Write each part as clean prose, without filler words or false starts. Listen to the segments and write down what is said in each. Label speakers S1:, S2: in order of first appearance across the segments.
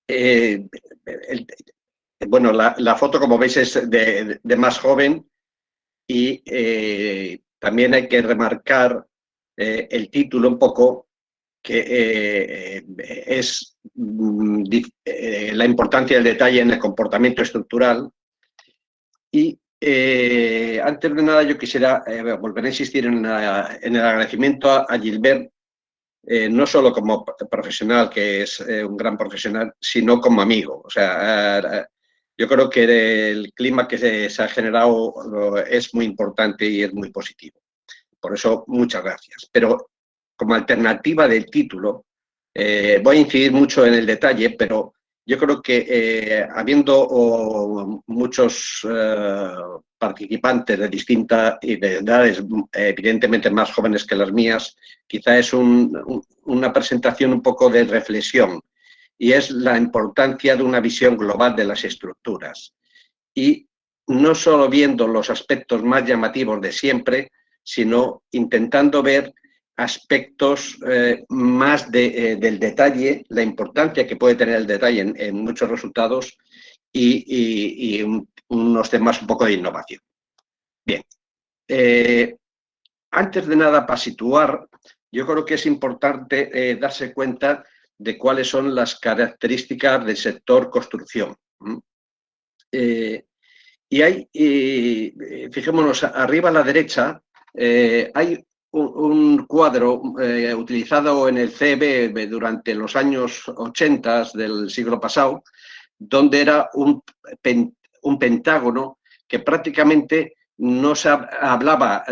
S1: Eh, el- bueno, la foto, como veis, es de más joven y también hay que remarcar el título un poco, que es la importancia del detalle en el comportamiento estructural. Y antes de nada yo quisiera volver a insistir en el agradecimiento a Gilbert, no solo como profesional, que es un gran profesional, sino como amigo. O sea, yo creo que el clima que se ha generado es muy importante y es muy positivo. Por eso, muchas gracias. Pero como alternativa del título, voy a incidir mucho en el detalle, pero yo creo que habiendo muchos participantes de distintas edades, evidentemente más jóvenes que las mías, quizá es una presentación un poco de reflexión, y es la importancia de una visión global de las estructuras. Y no solo viendo los aspectos más llamativos de siempre, sino intentando ver aspectos más del detalle, la importancia que puede tener el detalle en muchos resultados y unos temas un poco de innovación. Bien, antes de nada, para situar, yo creo que es importante darse cuenta de cuáles son las características del sector construcción. Y hay, fijémonos, arriba a la derecha, hay un cuadro utilizado en el CEB durante los años 80 del siglo pasado, donde era un pentágono que prácticamente no se hablaba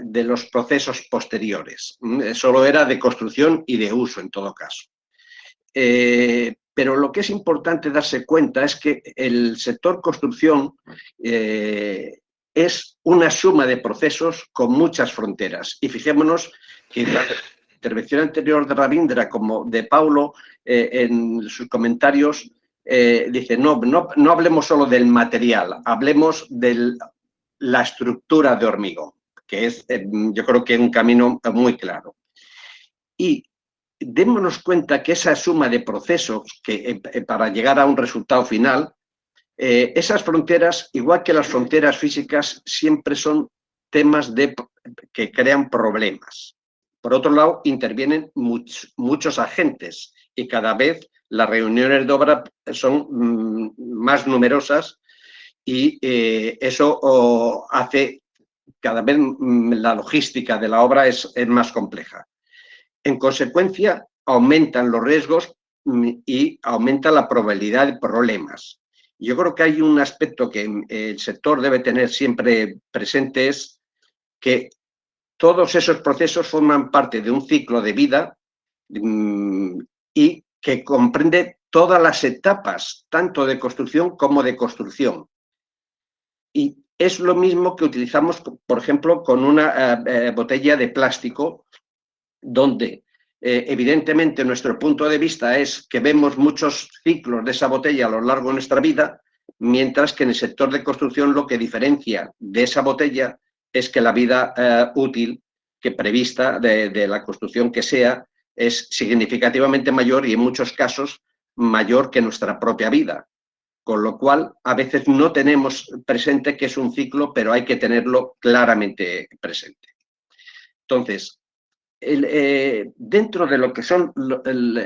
S1: de los procesos posteriores, solo era de construcción y de uso en todo caso. Pero lo que es importante darse cuenta es que el sector construcción es una suma de procesos con muchas fronteras. Y fijémonos que la intervención anterior de Ravindra como de Paulo en sus comentarios dice, no hablemos solo del material, hablemos de la estructura de hormigón, que es yo creo que un camino muy claro. Y démonos cuenta que esa suma de procesos que para llegar a un resultado final, esas fronteras, igual que las fronteras físicas, siempre son temas que crean problemas. Por otro lado, intervienen muchos agentes y cada vez las reuniones de obra son más numerosas y eso hace cada vez la logística de la obra es más compleja. En consecuencia, aumentan los riesgos y aumenta la probabilidad de problemas. Yo creo que hay un aspecto que el sector debe tener siempre presente, es que todos esos procesos forman parte de un ciclo de vida y que comprende todas las etapas, tanto de construcción como de construcción. Y es lo mismo que utilizamos, por ejemplo, con una botella de plástico, donde evidentemente nuestro punto de vista es que vemos muchos ciclos de esa botella a lo largo de nuestra vida, mientras que en el sector de construcción lo que diferencia de esa botella es que la vida útil que prevista de la construcción que sea es significativamente mayor y en muchos casos mayor que nuestra propia vida. Con lo cual, a veces no tenemos presente que es un ciclo, pero hay que tenerlo claramente presente. Entonces, dentro de lo que son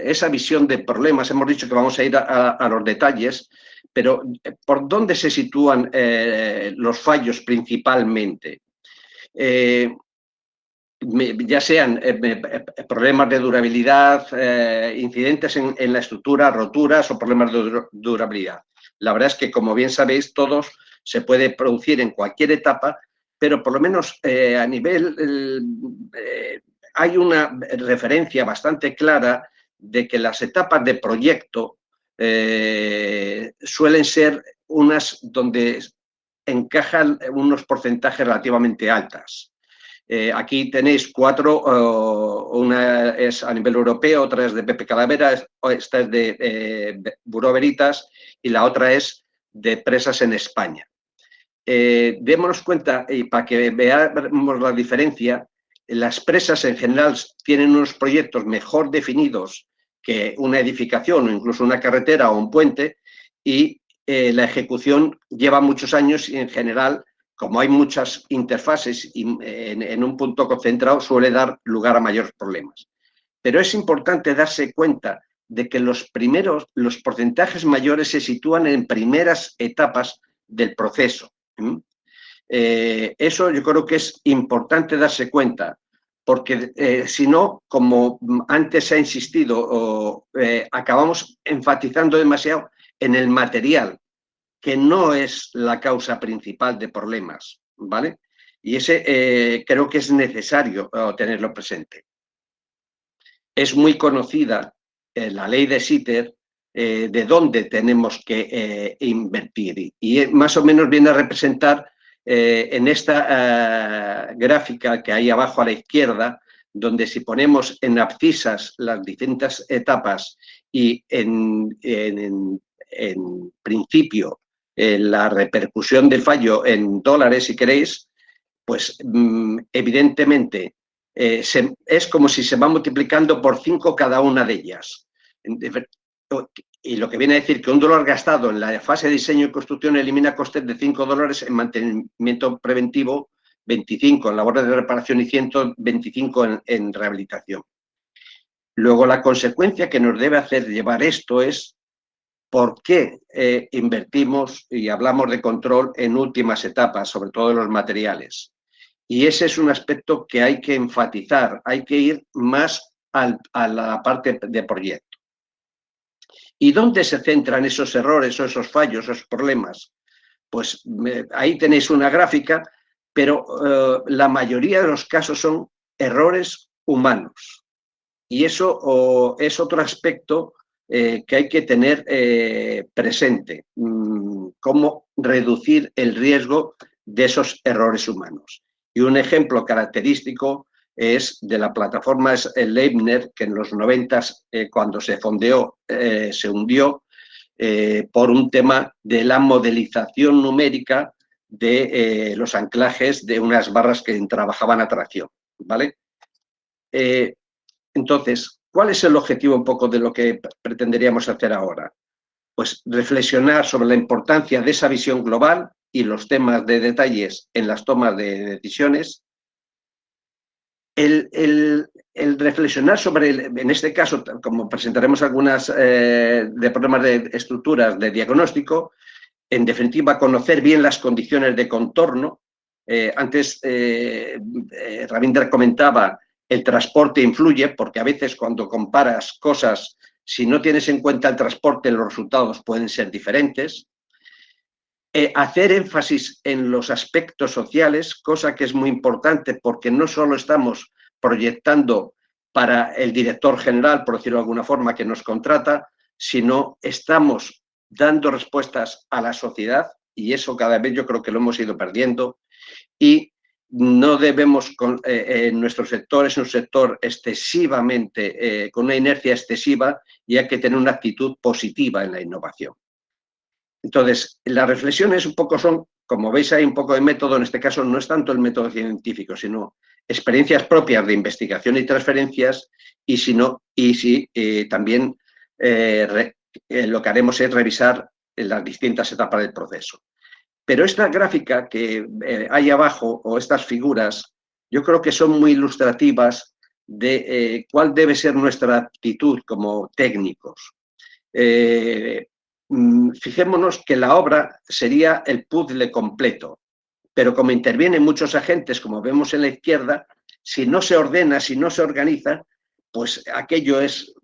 S1: esa visión de problemas, hemos dicho que vamos a ir a los detalles, pero ¿por dónde se sitúan los fallos principalmente? Ya sean problemas de durabilidad, incidentes en la estructura, roturas o problemas de durabilidad. La verdad es que, como bien sabéis, todos se puede producir en cualquier etapa, pero por lo menos a nivel hay una referencia bastante clara de que las etapas de proyecto suelen ser unas donde encajan unos porcentajes relativamente altas. Aquí tenéis 4, una es a nivel europeo, otra es de Pepe Calavera, esta es de Bureau Veritas y la otra es de Presas en España. Démonos cuenta, y para que veamos la diferencia, las presas en general tienen unos proyectos mejor definidos que una edificación o incluso una carretera o un puente, y la ejecución lleva muchos años y en general, como hay muchas interfaces y en un punto concentrado, suele dar lugar a mayores problemas. Pero es importante darse cuenta de que los porcentajes mayores se sitúan en primeras etapas del proceso. Eso yo creo que es importante darse cuenta, porque si no, como antes se ha insistido, acabamos enfatizando demasiado en el material, que no es la causa principal de problemas, ¿vale? Y ese creo que es necesario tenerlo presente. Es muy conocida la ley de Sitter, de dónde tenemos que invertir, y más o menos viene a representar en esta gráfica que hay abajo a la izquierda, donde si ponemos en abscisas las distintas etapas y en principio la repercusión del fallo en dólares, si queréis, pues evidentemente es como si se va multiplicando por 5 cada una de ellas. Y lo que viene a decir que $1 gastado en la fase de diseño y construcción elimina costes de $5 en mantenimiento preventivo, 25 en labores de reparación y 125 en rehabilitación. Luego, la consecuencia que nos debe hacer llevar esto es por qué invertimos y hablamos de control en últimas etapas, sobre todo en los materiales. Y ese es un aspecto que hay que enfatizar, hay que ir más a la parte de proyecto. ¿Y dónde se centran esos errores o esos fallos, esos problemas? Pues ahí tenéis una gráfica, pero la mayoría de los casos son errores humanos. Y eso es otro aspecto que hay que tener presente, cómo reducir el riesgo de esos errores humanos. Y un ejemplo característico es de la plataforma Leibniz, que en los 90, cuando se fondeó, se hundió por un tema de la modelización numérica de los anclajes de unas barras que trabajaban a tracción, ¿vale? Entonces, ¿cuál es el objetivo un poco de lo que pretenderíamos hacer ahora? Pues reflexionar sobre la importancia de esa visión global y los temas de detalles en las tomas de decisiones. El reflexionar sobre, en este caso, como presentaremos algunas de problemas de estructuras de diagnóstico, en definitiva, conocer bien las condiciones de contorno. Antes Ravinder comentaba, el transporte influye, porque a veces cuando comparas cosas, si no tienes en cuenta el transporte, los resultados pueden ser diferentes. Hacer énfasis en los aspectos sociales, cosa que es muy importante porque no solo estamos proyectando para el director general, por decirlo de alguna forma, que nos contrata, sino estamos dando respuestas a la sociedad, y eso cada vez yo creo que lo hemos ido perdiendo, y no debemos, nuestro sector es un sector excesivamente, con una inercia excesiva, y hay que tener una actitud positiva en la innovación. Entonces, las reflexiones un poco son, como veis hay un poco de método, en este caso no es tanto el método científico, sino experiencias propias de investigación y transferencias, y también lo que haremos es revisar las distintas etapas del proceso. Pero esta gráfica que hay abajo, o estas figuras, yo creo que son muy ilustrativas de cuál debe ser nuestra actitud como técnicos. Fijémonos que la obra sería el puzzle completo, pero como intervienen muchos agentes, como vemos en la izquierda, si no se ordena, si no se organiza, pues aquello es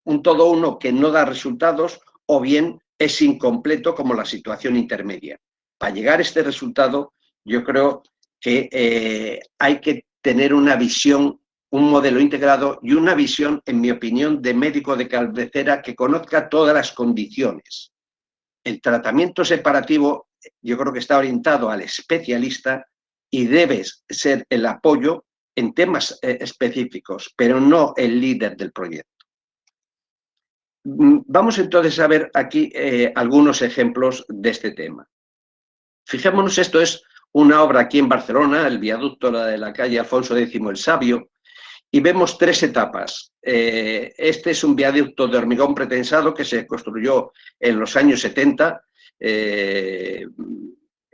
S1: un todo uno que no da resultados, o bien es incompleto como la situación intermedia. Para llegar a este resultado, yo creo que hay que tener una visión, un modelo integrado y una visión, en mi opinión, de médico de cabecera que conozca todas las condiciones. El tratamiento separativo yo creo que está orientado al especialista y debe ser el apoyo en temas específicos, pero no el líder del proyecto. Vamos entonces a ver aquí algunos ejemplos de este tema. Fijémonos, esto es una obra aquí en Barcelona, el viaducto de la calle Alfonso X el Sabio, y vemos 3 etapas. Este es un viaducto de hormigón pretensado que se construyó en los años 70,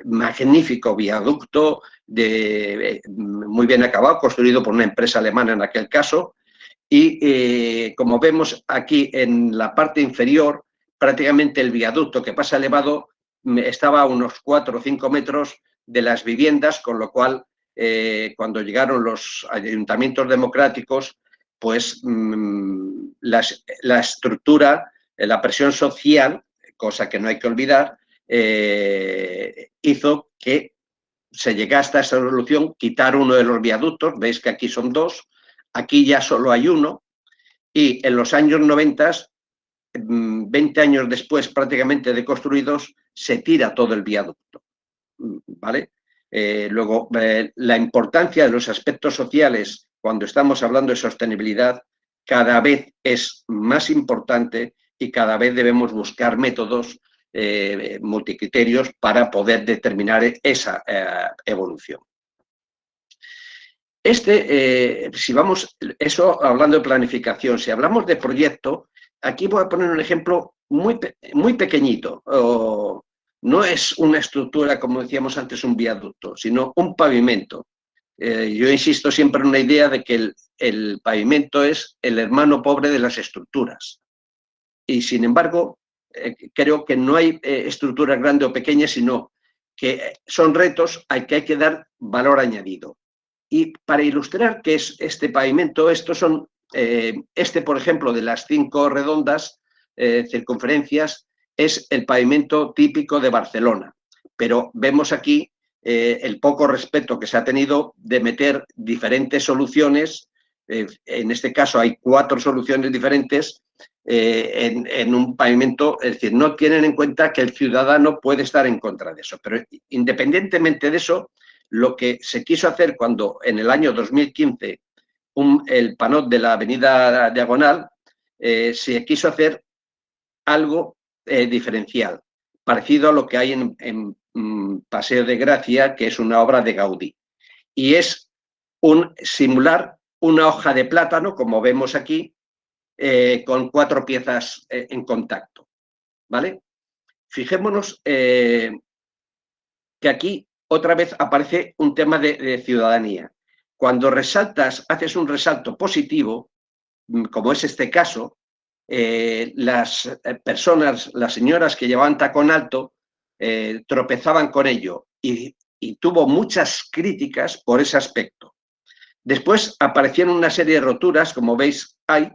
S1: magnífico viaducto, muy bien acabado, construido por una empresa alemana en aquel caso, y como vemos aquí en la parte inferior, prácticamente el viaducto que pasa elevado estaba a unos 4 o 5 metros de las viviendas, con lo cual cuando llegaron los ayuntamientos democráticos, pues la estructura, la presión social, cosa que no hay que olvidar, hizo que se llegase a esa solución, quitar uno de los viaductos, veis que aquí son 2, aquí ya solo hay 1, y en los años 90, 20 años después prácticamente de construidos, se tira todo el viaducto, ¿vale? Luego, la importancia de los aspectos sociales cuando estamos hablando de sostenibilidad cada vez es más importante y cada vez debemos buscar métodos multicriterios para poder determinar esa evolución. Si vamos, eso hablando de planificación, si hablamos de proyecto, aquí voy a poner un ejemplo muy pequeñito. No es una estructura, como decíamos antes, un viaducto, sino un pavimento. Yo insisto siempre en una idea de que el pavimento es el hermano pobre de las estructuras. Y sin embargo, creo que no hay estructuras grandes o pequeñas, sino que son retos al que hay que dar valor añadido. Y para ilustrar qué es este pavimento, estos son, por ejemplo, de las 5 redondas circunferencias, es el pavimento típico de Barcelona. Pero vemos aquí el poco respeto que se ha tenido de meter diferentes soluciones. En este caso hay 4 soluciones diferentes en un pavimento, es decir, no tienen en cuenta que el ciudadano puede estar en contra de eso. Pero independientemente de eso, lo que se quiso hacer cuando en el año 2015 el panot de la avenida Diagonal, se quiso hacer algo diferencial, parecido a lo que hay en Paseo de Gracia, que es una obra de Gaudí. Y es simular una hoja de plátano, como vemos aquí, con 4 piezas en contacto, ¿vale? Fijémonos que aquí otra vez aparece un tema de ciudadanía. Cuando haces un resalto positivo, como es este caso, las personas, las señoras que llevaban tacón alto, tropezaban con ello y tuvo muchas críticas por ese aspecto. Después aparecieron una serie de roturas, como veis hay,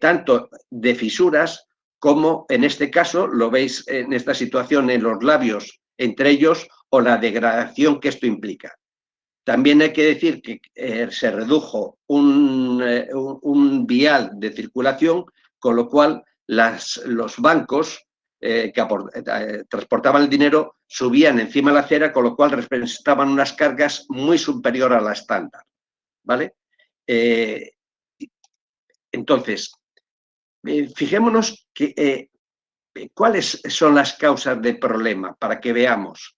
S1: tanto de fisuras como en este caso, lo veis en esta situación en los labios entre ellos o la degradación que esto implica. También hay que decir que se redujo un vial de circulación, con lo cual los bancos que transportaban el dinero subían encima de la acera, con lo cual representaban unas cargas muy superiores a la estándar, ¿vale? Entonces, fijémonos cuáles son las causas del problema para que veamos.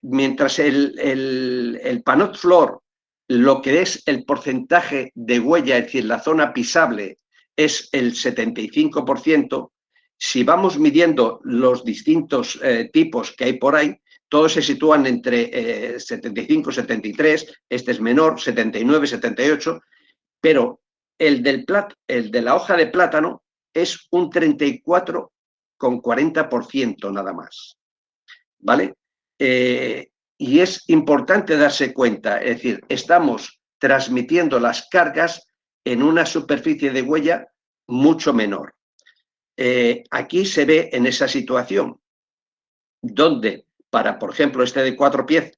S1: Mientras el panot flor, lo que es el porcentaje de huella, es decir, la zona pisable, es el 75%, si vamos midiendo los distintos tipos que hay por ahí, todos se sitúan entre 75 y 73, este es menor, 79, 78, pero el de la hoja de plátano es un 34,40% nada más, ¿vale? Y es importante darse cuenta, es decir, estamos transmitiendo las cargas en una superficie de huella mucho menor. Aquí se ve en esa situación, donde para, por ejemplo, este de 4 piezas,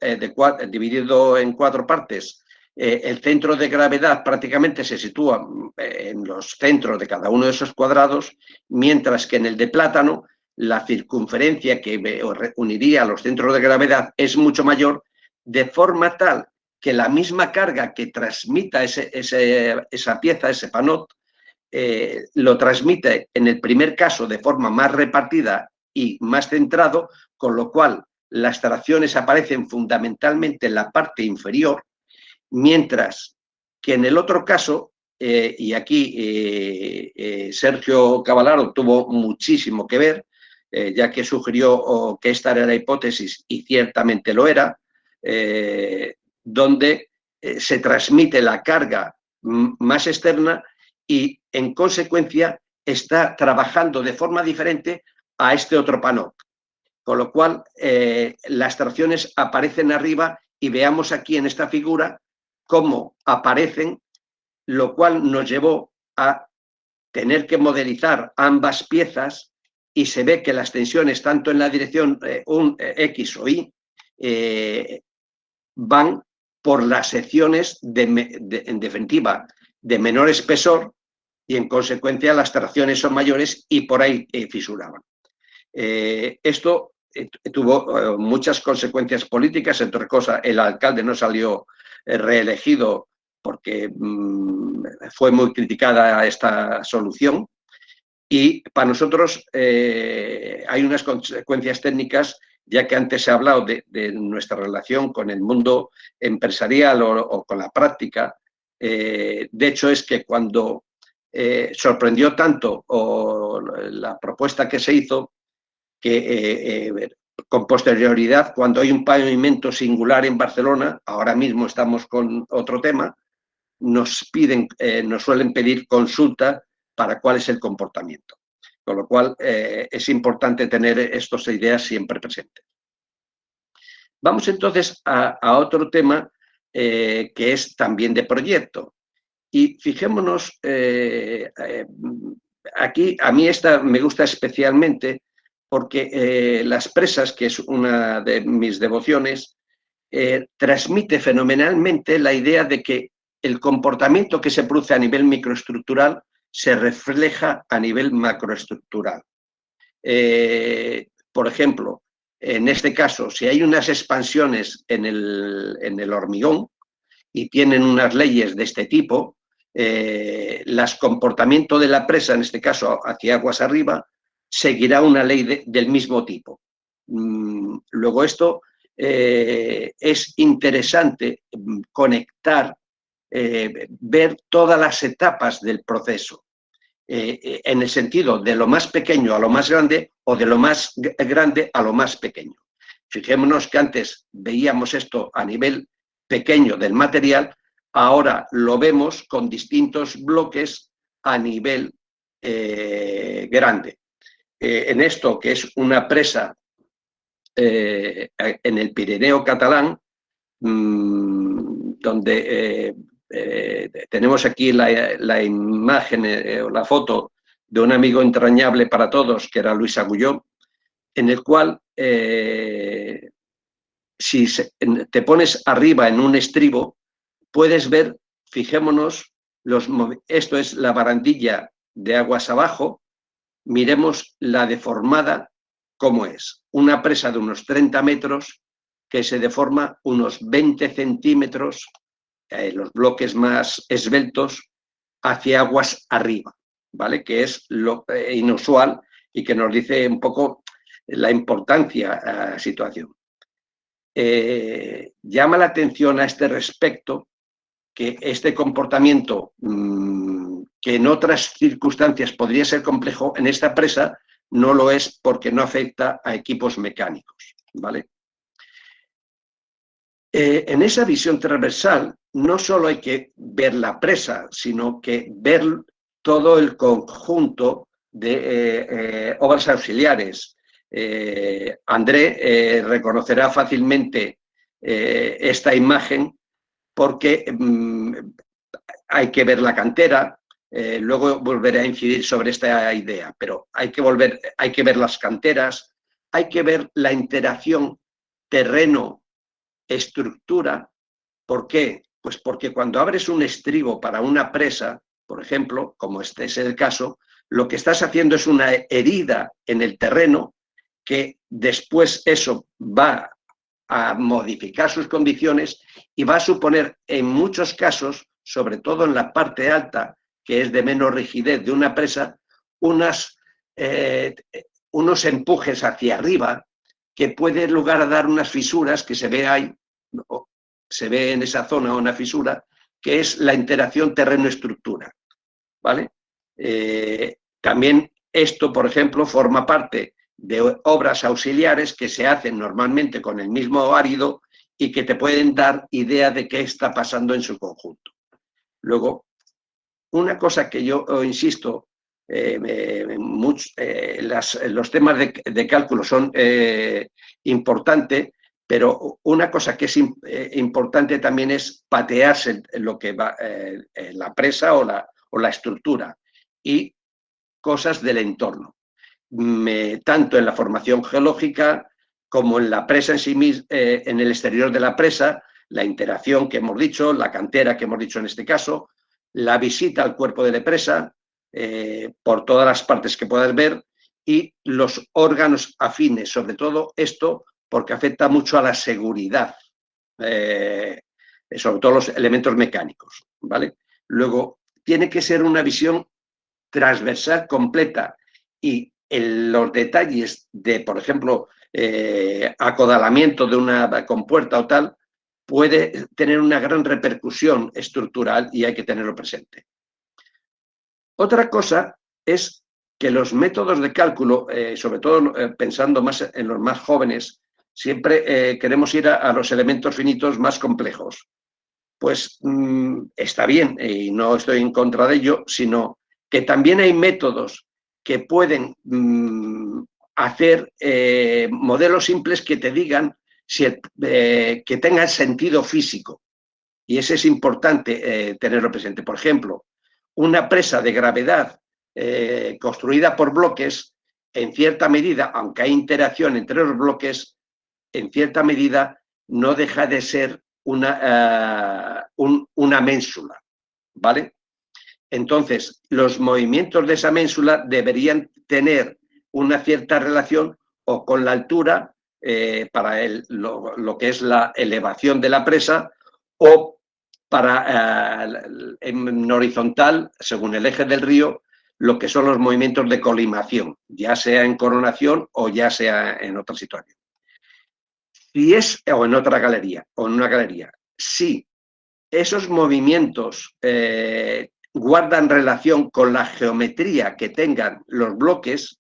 S1: dividido en 4 partes, el centro de gravedad prácticamente se sitúa en los centros de cada uno de esos cuadrados, mientras que en el de plátano la circunferencia que uniría a los centros de gravedad es mucho mayor, de forma tal que la misma carga que transmita esa pieza, ese panot, lo transmite en el primer caso de forma más repartida y más centrado, con lo cual las tracciones aparecen fundamentalmente en la parte inferior, mientras que en el otro caso, y aquí Sergio Cavallaro tuvo muchísimo que ver, ya que sugirió que esta era la hipótesis, y ciertamente lo era, donde se transmite la carga más externa y, en consecuencia, está trabajando de forma diferente a este otro PANOC. Con lo cual, las tracciones aparecen arriba y veamos aquí en esta figura cómo aparecen, lo cual nos llevó a tener que modelizar ambas piezas y se ve que las tensiones, tanto en la dirección X o Y, van por las secciones, en definitiva, de menor espesor, y en consecuencia las tracciones son mayores y por ahí fisuraban. Esto tuvo muchas consecuencias políticas, entre otras cosas, el alcalde no salió reelegido porque fue muy criticada esta solución, y para nosotros hay unas consecuencias técnicas, ya que antes se ha hablado de nuestra relación con el mundo empresarial o con la práctica. De hecho, es que cuando sorprendió tanto la propuesta que se hizo, que con posterioridad, cuando hay un pavimento singular en Barcelona, ahora mismo estamos con otro tema, nos suelen pedir consulta para cuál es el comportamiento. Con lo cual, es importante tener estas ideas siempre presentes. Vamos entonces a otro tema que es también de proyecto. Y fijémonos, aquí a mí esta me gusta especialmente porque Las Presas, que es una de mis devociones, transmite fenomenalmente la idea de que el comportamiento que se produce a nivel microestructural se refleja a nivel macroestructural. Por ejemplo, en este caso, si hay unas expansiones en el hormigón y tienen unas leyes de este tipo, el comportamiento de la presa, en este caso hacia aguas arriba, seguirá una ley del mismo tipo. Luego esto es interesante conectar, ver todas las etapas del proceso, en el sentido de lo más pequeño a lo más grande o de lo más grande a lo más pequeño. Fijémonos que antes veíamos esto a nivel pequeño del material, ahora lo vemos con distintos bloques a nivel grande. En esto, que es una presa en el Pirineo catalán, donde tenemos aquí la imagen o la foto de un amigo entrañable para todos, que era Luis Agulló, en el cual si te pones arriba en un estribo, puedes ver, fijémonos, esto es la barandilla de aguas abajo, miremos la deformada cómo es. Una presa de unos 30 metros que se deforma unos 20 centímetros, los bloques más esbeltos, hacia aguas arriba, ¿vale? Que es lo inusual y que nos dice un poco la importancia a la situación. Llama la atención a este respecto que este comportamiento, que en otras circunstancias podría ser complejo, en esta presa no lo es porque no afecta a equipos mecánicos, ¿vale? En esa visión transversal no solo hay que ver la presa, sino que ver todo el conjunto de obras auxiliares. André reconocerá fácilmente esta imagen porque hay que ver la cantera. Luego volveré a incidir sobre esta idea, pero hay que ver las canteras, hay que ver la interacción terreno-estructura. ¿Por qué? Pues porque cuando abres un estribo para una presa, por ejemplo, como este es el caso, lo que estás haciendo es una herida en el terreno que después eso va a modificar sus condiciones y va a suponer en muchos casos, sobre todo en la parte alta, que es de menos rigidez de una presa, unos empujes hacia arriba que puede lugar a dar unas fisuras que se ve ahí, se ve en esa zona una fisura que es la interacción terreno-estructura, ¿vale? También esto, por ejemplo, forma parte de obras auxiliares que se hacen normalmente con el mismo árido y que te pueden dar idea de qué está pasando en su conjunto. Luego, una cosa que yo insisto, los temas de cálculo son importantes, pero una cosa que es importante también es patearse lo que va la presa o la estructura y cosas del entorno. Tanto en la formación geológica como en la presa en sí misma, en el exterior de la presa, la interacción que hemos dicho, la cantera que hemos dicho en este caso, la visita al cuerpo de la presa por todas las partes que puedas ver y los órganos afines, sobre todo esto porque afecta mucho a la seguridad, sobre todo los elementos mecánicos, ¿vale? Luego, tiene que ser una visión transversal completa y en los detalles de, por ejemplo, acodalamiento de una compuerta o tal, puede tener una gran repercusión estructural y hay que tenerlo presente. Otra cosa es que los métodos de cálculo, sobre todo pensando más en los más jóvenes, siempre queremos ir a los elementos finitos más complejos. Pues está bien y no estoy en contra de ello, sino que también hay métodos que pueden hacer modelos simples que te digan que tengan sentido físico. Y ese es importante tenerlo presente. Por ejemplo, una presa de gravedad construida por bloques, en cierta medida, aunque hay interacción entre los bloques, en cierta medida no deja de ser una ménsula, ¿vale? Entonces, los movimientos de esa ménsula deberían tener una cierta relación o con la altura para lo que es la elevación de la presa o para en horizontal, según el eje del río, lo que son los movimientos de colimación, ya sea en coronación o ya sea en otra situación. Si es, o en otra galería, o en una galería, si esos movimientos guardan relación con la geometría que tengan los bloques,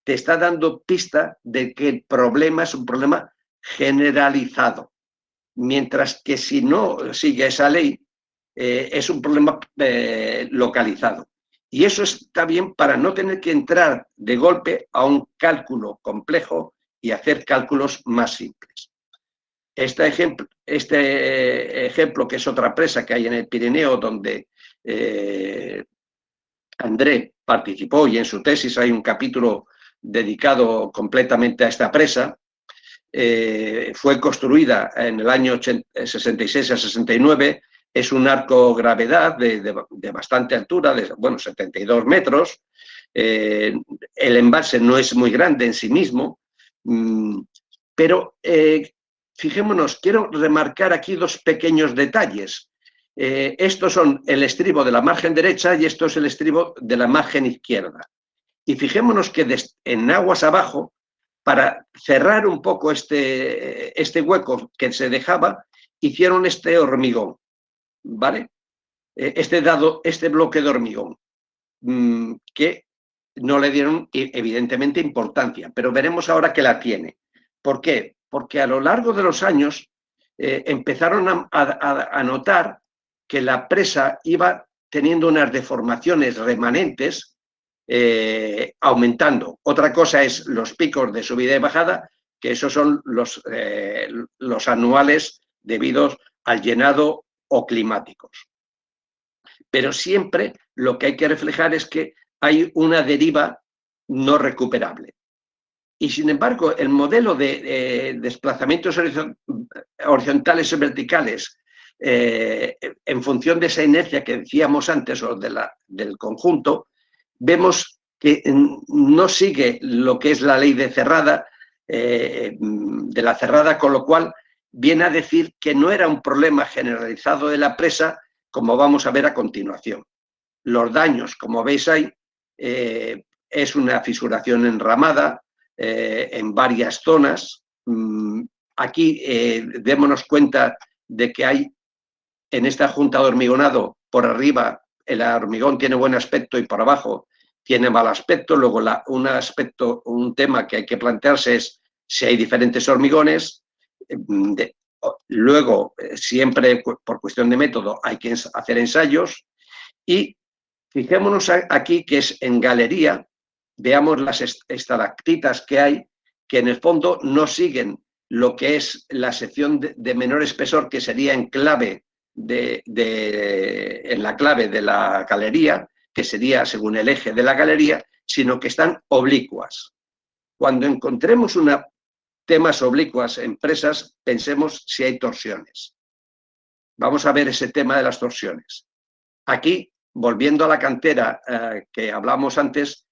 S1: te está dando pista de que el problema es un problema generalizado. Mientras que si no sigue esa ley, es un problema localizado. Y eso está bien para no tener que entrar de golpe a un cálculo complejo y hacer cálculos más simples. Este ejemplo, que es otra presa que hay en el Pirineo, donde André participó y en su tesis hay un capítulo dedicado completamente a esta presa, fue construida en el año 66 a 69, es un arco gravedad de bastante altura, de 72 metros, el embalse no es muy grande en sí mismo, pero fijémonos, quiero remarcar aquí dos pequeños detalles. Estos son el estribo de la margen derecha y esto es el estribo de la margen izquierda. Y fijémonos que en aguas abajo, para cerrar un poco este hueco que se dejaba, hicieron este hormigón, ¿vale? Este bloque de hormigón, que no le dieron evidentemente importancia, pero veremos ahora que la tiene. ¿Por qué? Porque a lo largo de los años empezaron a notar que la presa iba teniendo unas deformaciones remanentes aumentando. Otra cosa es los picos de subida y bajada, que esos son los anuales debidos al llenado o climáticos. Pero siempre lo que hay que reflejar es que hay una deriva no recuperable. Y sin embargo, el modelo de desplazamientos horizontales y verticales en función de esa inercia que decíamos antes o del conjunto, vemos que no sigue lo que es la ley de la cerrada, con lo cual viene a decir que no era un problema generalizado de la presa, como vamos a ver a continuación. Los daños, como veis ahí, es una fisuración enramada en varias zonas. Aquí démonos cuenta de que hay en esta junta de hormigonado, por arriba el hormigón tiene buen aspecto y por abajo tiene mal aspecto. Luego un tema que hay que plantearse es si hay diferentes hormigones. Luego, siempre por cuestión de método, hay que hacer ensayos. Y fijémonos aquí que es en galería, veamos las estalactitas que hay, que en el fondo no siguen lo que es la sección de menor espesor, que sería en clave en la clave de la galería, que sería según el eje de la galería, sino que están oblicuas. Cuando encontremos temas oblicuas en presas, pensemos si hay torsiones. Vamos a ver ese tema de las torsiones. Aquí, volviendo a la cantera que hablamos antes,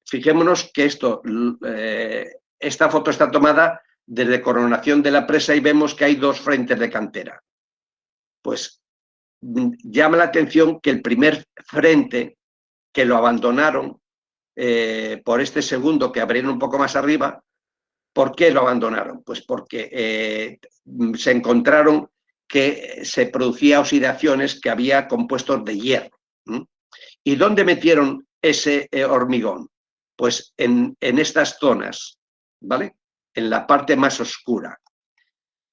S1: fijémonos que esta foto está tomada desde coronación de la presa y vemos que hay dos frentes de cantera. Pues llama la atención que el primer frente, que lo abandonaron por este segundo que abrieron un poco más arriba. ¿Por qué lo abandonaron? Pues porque se encontraron que se producía oxidaciones, que había compuestos de hierro. ¿Y dónde metieron ese hormigón? Pues en estas zonas, ¿vale? En la parte más oscura.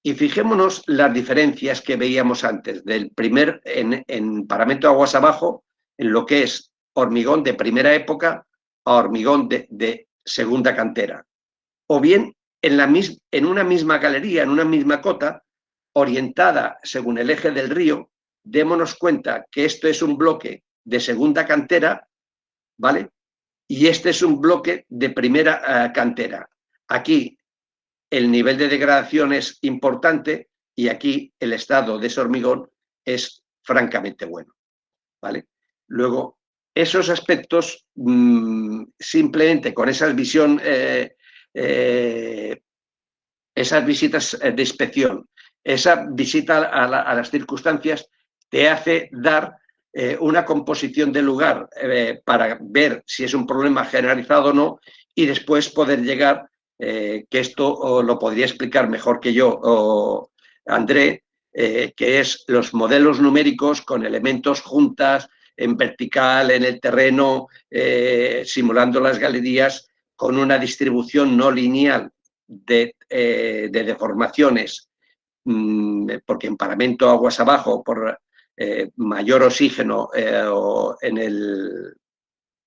S1: Y fijémonos las diferencias que veíamos antes, del primer, en paramento aguas abajo, en lo que es hormigón de primera época a hormigón de segunda cantera. O bien en una misma galería, en una misma cota, orientada según el eje del río, démonos cuenta que esto es un bloque de segunda cantera, ¿vale? Y este es un bloque de primera cantera. Aquí el nivel de degradación es importante y aquí el estado de ese hormigón es francamente bueno, ¿vale? Luego, esos aspectos, simplemente con esa visión, esas visitas de inspección, esa visita a las circunstancias, te hace dar una composición del lugar para ver si es un problema generalizado o no, y después poder llegar, que esto lo podría explicar mejor que yo André, que es los modelos numéricos con elementos juntas, en vertical, en el terreno, simulando las galerías, con una distribución no lineal de deformaciones, porque en paramento aguas abajo, por mayor oxígeno en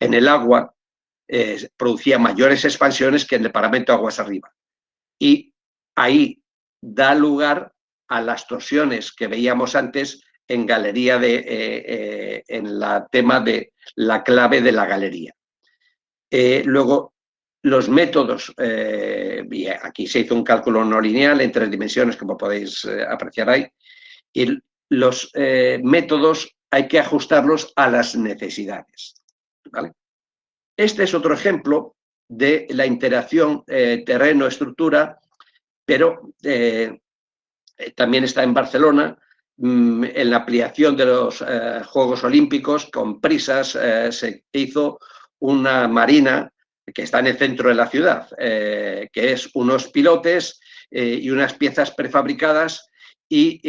S1: el agua, producía mayores expansiones que en el paramento aguas arriba. Y ahí da lugar a las torsiones que veíamos antes en galería, en la tema de la clave de la galería. Luego, los métodos, aquí se hizo un cálculo no lineal en 3 dimensiones, como podéis apreciar ahí, y los métodos hay que ajustarlos a las necesidades, ¿vale? Este es otro ejemplo de la interacción terreno-estructura, pero también está en Barcelona, en la ampliación de los Juegos Olímpicos. Con prisas se hizo una marina que está en el centro de la ciudad, que es unos pilotes y unas piezas prefabricadas y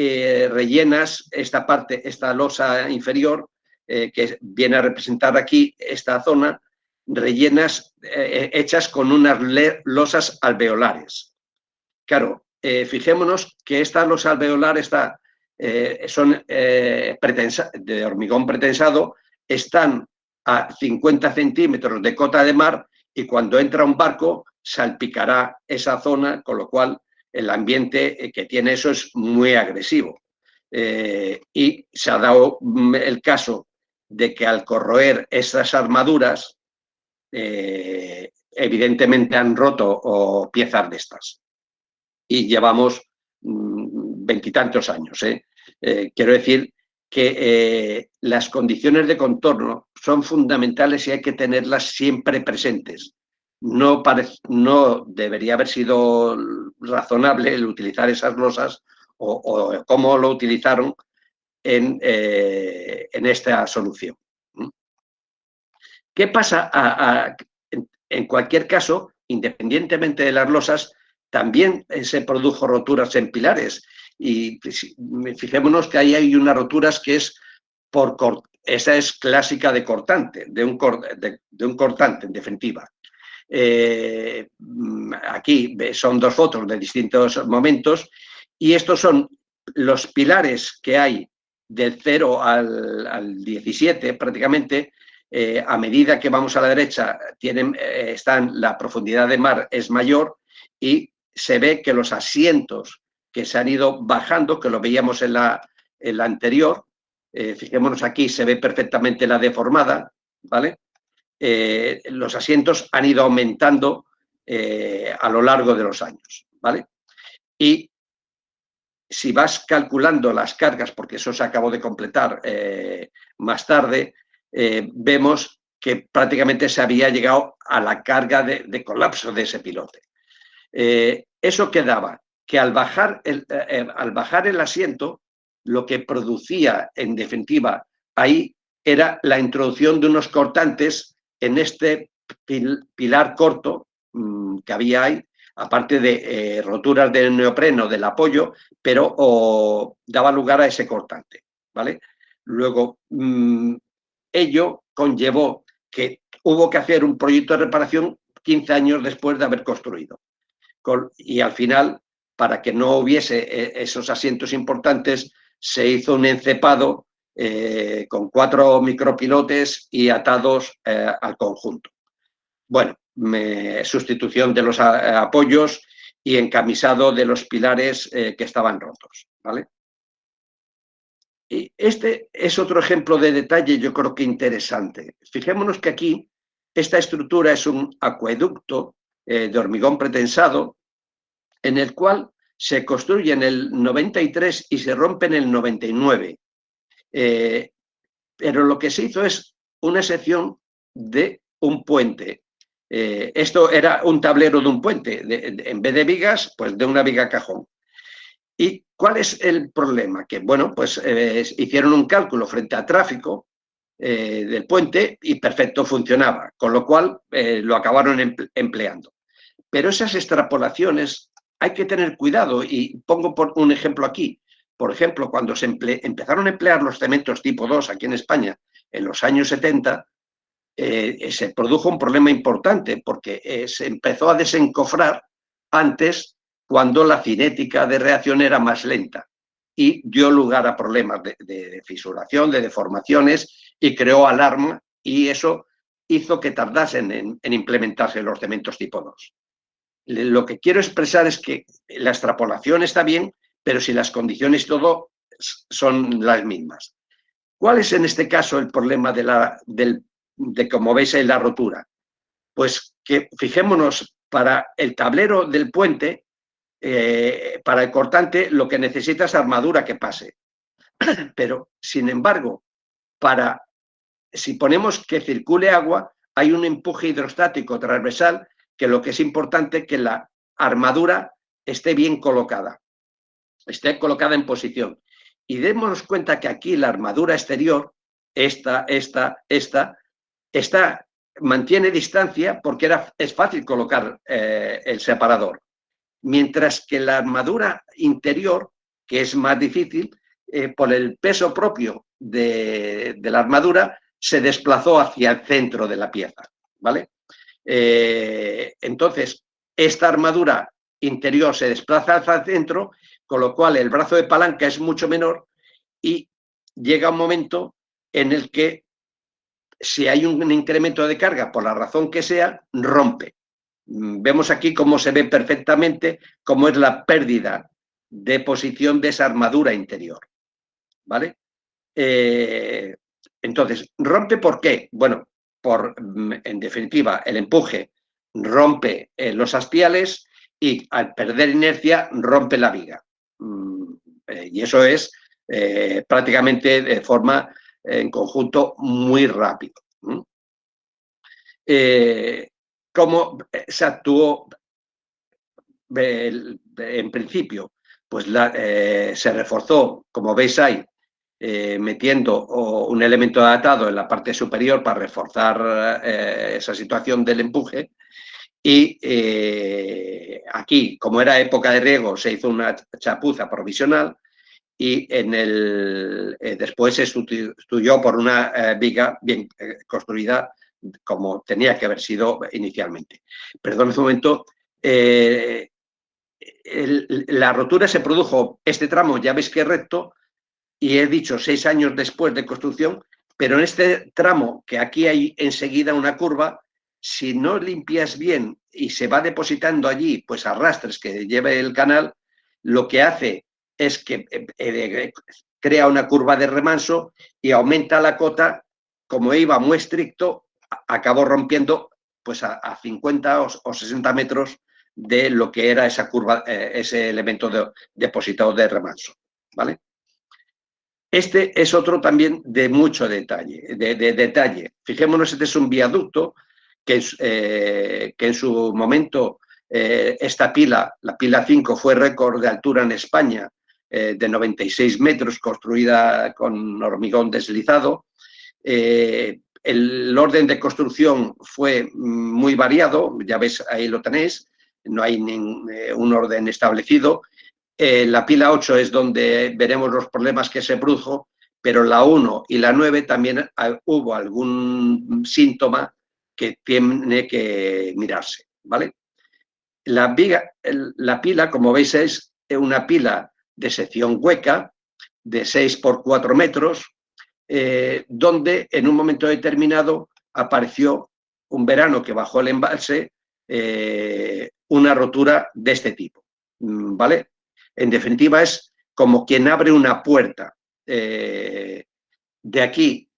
S1: rellenas esta losa inferior, que viene a representar aquí esta zona, rellenas hechas con unas losas alveolares. Claro, fijémonos que estas losas alveolares son de hormigón pretensado, están a 50 centímetros de cota de mar, y cuando entra un barco salpicará esa zona, con lo cual el ambiente que tiene eso es muy agresivo. Y se ha dado el caso de que al corroer esas armaduras, evidentemente han roto piezas de estas. Y llevamos 20 y tantos años. Quiero decir que las condiciones de contorno son fundamentales y hay que tenerlas siempre presentes. No debería haber sido razonable el utilizar esas losas o cómo lo utilizaron en esta solución. ¿Qué pasa? En cualquier caso, independientemente de las losas, también se produjo roturas en pilares, Y fijémonos que ahí hay unas roturas que es esa es clásica de cortante, de un cortante, en definitiva. Aquí son dos fotos de distintos momentos y estos son los pilares que hay del 0 al 17 prácticamente. A medida que vamos a la derecha la profundidad de mar es mayor y se ve que los asientos que se han ido bajando, que lo veíamos en la anterior, fijémonos aquí, se ve perfectamente la deformada, ¿vale? Los asientos han ido aumentando a lo largo de los años, ¿vale? Y si vas calculando las cargas, porque eso se acabó de completar más tarde, vemos que prácticamente se había llegado a la carga de colapso de ese pilote. ¿Eso qué daba? Que al bajar el asiento, lo que producía, en definitiva, ahí era la introducción de unos cortantes en este pilar corto que había ahí, aparte de roturas del neopreno del apoyo, pero daba lugar a ese cortante, ¿vale? Luego, ello conllevó que hubo que hacer un proyecto de reparación 15 años después de haber construido. Y al final, para que no hubiese esos asientos importantes, se hizo un encepado con 4 micropilotes y atados al conjunto. Bueno, sustitución de los apoyos y encamisado de los pilares que estaban rotos, ¿vale? Y este es otro ejemplo de detalle, yo creo que interesante. Fijémonos que aquí esta estructura es un acueducto de hormigón pretensado, en el cual se construye en el 93 y se rompe en el 99. Pero lo que se hizo es una sección de un puente. Esto era un tablero de un puente, en vez de vigas, pues de una viga cajón. ¿Y cuál es el problema? Que, bueno, pues hicieron un cálculo frente al tráfico del puente y perfecto, funcionaba, con lo cual lo acabaron empleando. Pero esas extrapolaciones hay que tener cuidado y pongo un ejemplo aquí. Por ejemplo, cuando se empezaron a emplear los cementos tipo 2 aquí en España en los años 70, se produjo un problema importante porque se empezó a desencofrar antes cuando la cinética de reacción era más lenta y dio lugar a problemas de fisuración, de deformaciones y creó alarma y eso hizo que tardasen en implementarse los cementos tipo 2. Lo que quiero expresar es que la extrapolación está bien, pero si las condiciones y todo son las mismas. ¿Cuál es en este caso el problema de como veis en la rotura? Pues que fijémonos, para el tablero del puente, para el cortante, lo que necesita es armadura que pase. Pero, sin embargo, si ponemos que circule agua, hay un empuje hidrostático transversal que lo que es importante es que la armadura esté bien colocada, esté colocada en posición. Y démonos cuenta que aquí la armadura exterior, esta, mantiene distancia porque es fácil colocar el separador. Mientras que la armadura interior, que es más difícil, por el peso propio de la armadura, se desplazó hacia el centro de la pieza, ¿vale? Entonces, esta armadura interior se desplaza hacia el centro, con lo cual el brazo de palanca es mucho menor y llega un momento en el que si hay un incremento de carga, por la razón que sea, rompe. Vemos aquí cómo se ve perfectamente cómo es la pérdida de posición de esa armadura interior, ¿vale? Entonces, ¿rompe por qué? Bueno, en definitiva, el empuje rompe los hastiales y al perder inercia rompe la viga. Y eso es prácticamente de forma en conjunto muy rápido. ¿Cómo se actuó en principio? Pues se reforzó, como veis ahí, metiendo un elemento atado en la parte superior para reforzar esa situación del empuje Y aquí, como era época de riego, se hizo una chapuza provisional y después se sustituyó por una viga bien construida como tenía que haber sido inicialmente. Perdón un momento. La rotura se produjo, este tramo ya veis que es recto, y he dicho 6 años después de construcción, pero en este tramo, que aquí hay enseguida una curva, si no limpias bien y se va depositando allí, pues arrastres que lleve el canal, lo que hace es que crea una curva de remanso y aumenta la cota, como iba muy estricto, acabó rompiendo pues a 50 o 60 metros de lo que era esa curva, ese elemento depositado de remanso, ¿vale? Este es otro también de mucho detalle, detalle. Fijémonos, este es un viaducto que en su momento esta pila, la pila 5, fue récord de altura en España, de 96 metros, construida con hormigón deslizado. El orden de construcción fue muy variado, ya ves, ahí lo tenéis, no hay un orden establecido. La pila 8 es donde veremos los problemas que se produjo, pero la 1 y la 9 también hubo algún síntoma que tiene que mirarse, ¿vale? La pila, como veis, es una pila de sección hueca de 6 por 4 metros, donde en un momento determinado apareció un verano que bajó el embalse, una rotura de este tipo, ¿vale? En definitiva, es como quien abre una puerta. De aquí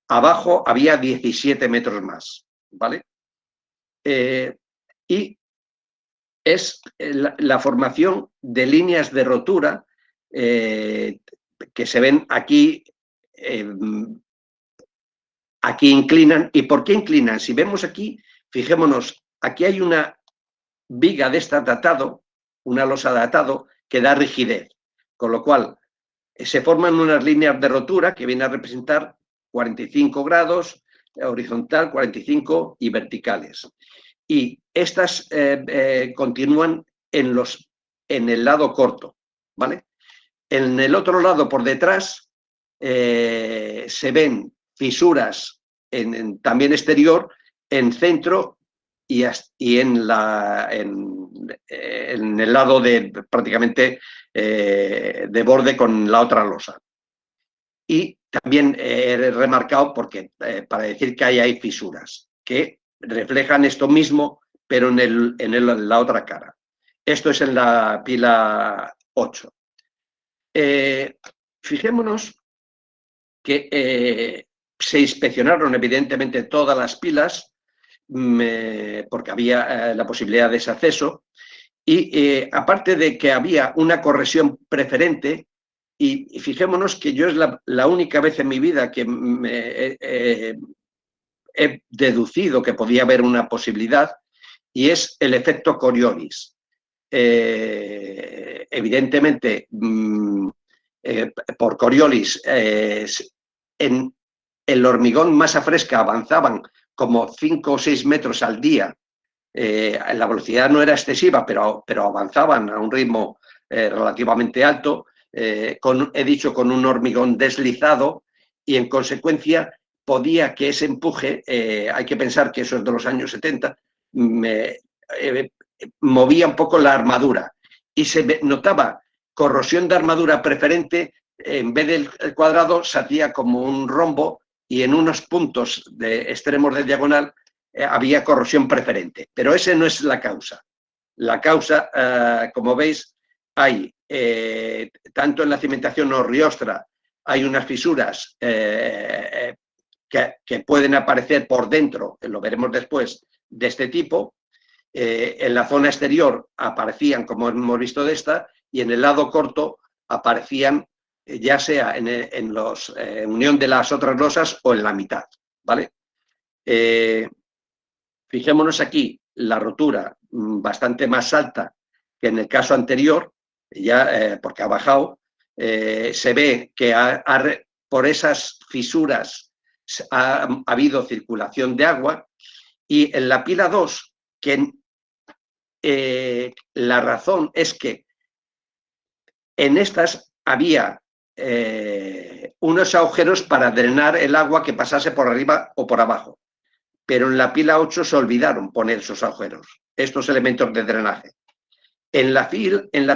S1: abajo había 17 metros más, ¿vale? Y es la formación de líneas de rotura que se ven aquí. Aquí inclinan. ¿Y por qué inclinan? Si vemos aquí, fijémonos, aquí hay una viga de esta datado, una losa datado, que da rigidez, con lo cual se forman unas líneas de rotura que vienen a representar 45 grados, horizontal, 45 y verticales. Y estas continúan en el lado corto, ¿vale? En el otro lado, por detrás, se ven fisuras también exterior, en centro y en el lado prácticamente de borde con la otra losa. Y también he remarcado para decir que hay fisuras que reflejan esto mismo, pero en la otra cara. Esto es en la pila 8. Fijémonos que se inspeccionaron evidentemente todas las pilas, porque había la posibilidad de ese acceso, y aparte de que había una corrección preferente, y fijémonos que yo es la única vez en mi vida que he deducido que podía haber una posibilidad, y es el efecto Coriolis. Evidentemente, por Coriolis, en el hormigón masa fresca avanzaban como 5 o 6 metros al día. La velocidad no era excesiva, pero avanzaban a un ritmo relativamente alto, he dicho, con un hormigón deslizado, y en consecuencia podía que ese empuje, hay que pensar que eso es de los años 70, movía un poco la armadura y se notaba corrosión de armadura preferente. En vez del cuadrado se hacía como un rombo, y en unos puntos de extremos de diagonal había corrosión preferente, pero esa no es la causa. La causa, como veis, hay tanto en la cimentación Orriostra, hay unas fisuras que pueden aparecer por dentro, lo veremos después, de este tipo. En la zona exterior aparecían, como hemos visto de esta, y en el lado corto aparecían ya sea en unión de las otras losas o en la mitad, ¿vale? Fijémonos aquí, la rotura bastante más alta que en el caso anterior, ya porque ha bajado. Se ve que por esas fisuras ha habido circulación de agua, y en la pila 2, que la razón es que en estas había unos agujeros para drenar el agua que pasase por arriba o por abajo, pero en la pila 8 se olvidaron poner esos agujeros, estos elementos de drenaje. En la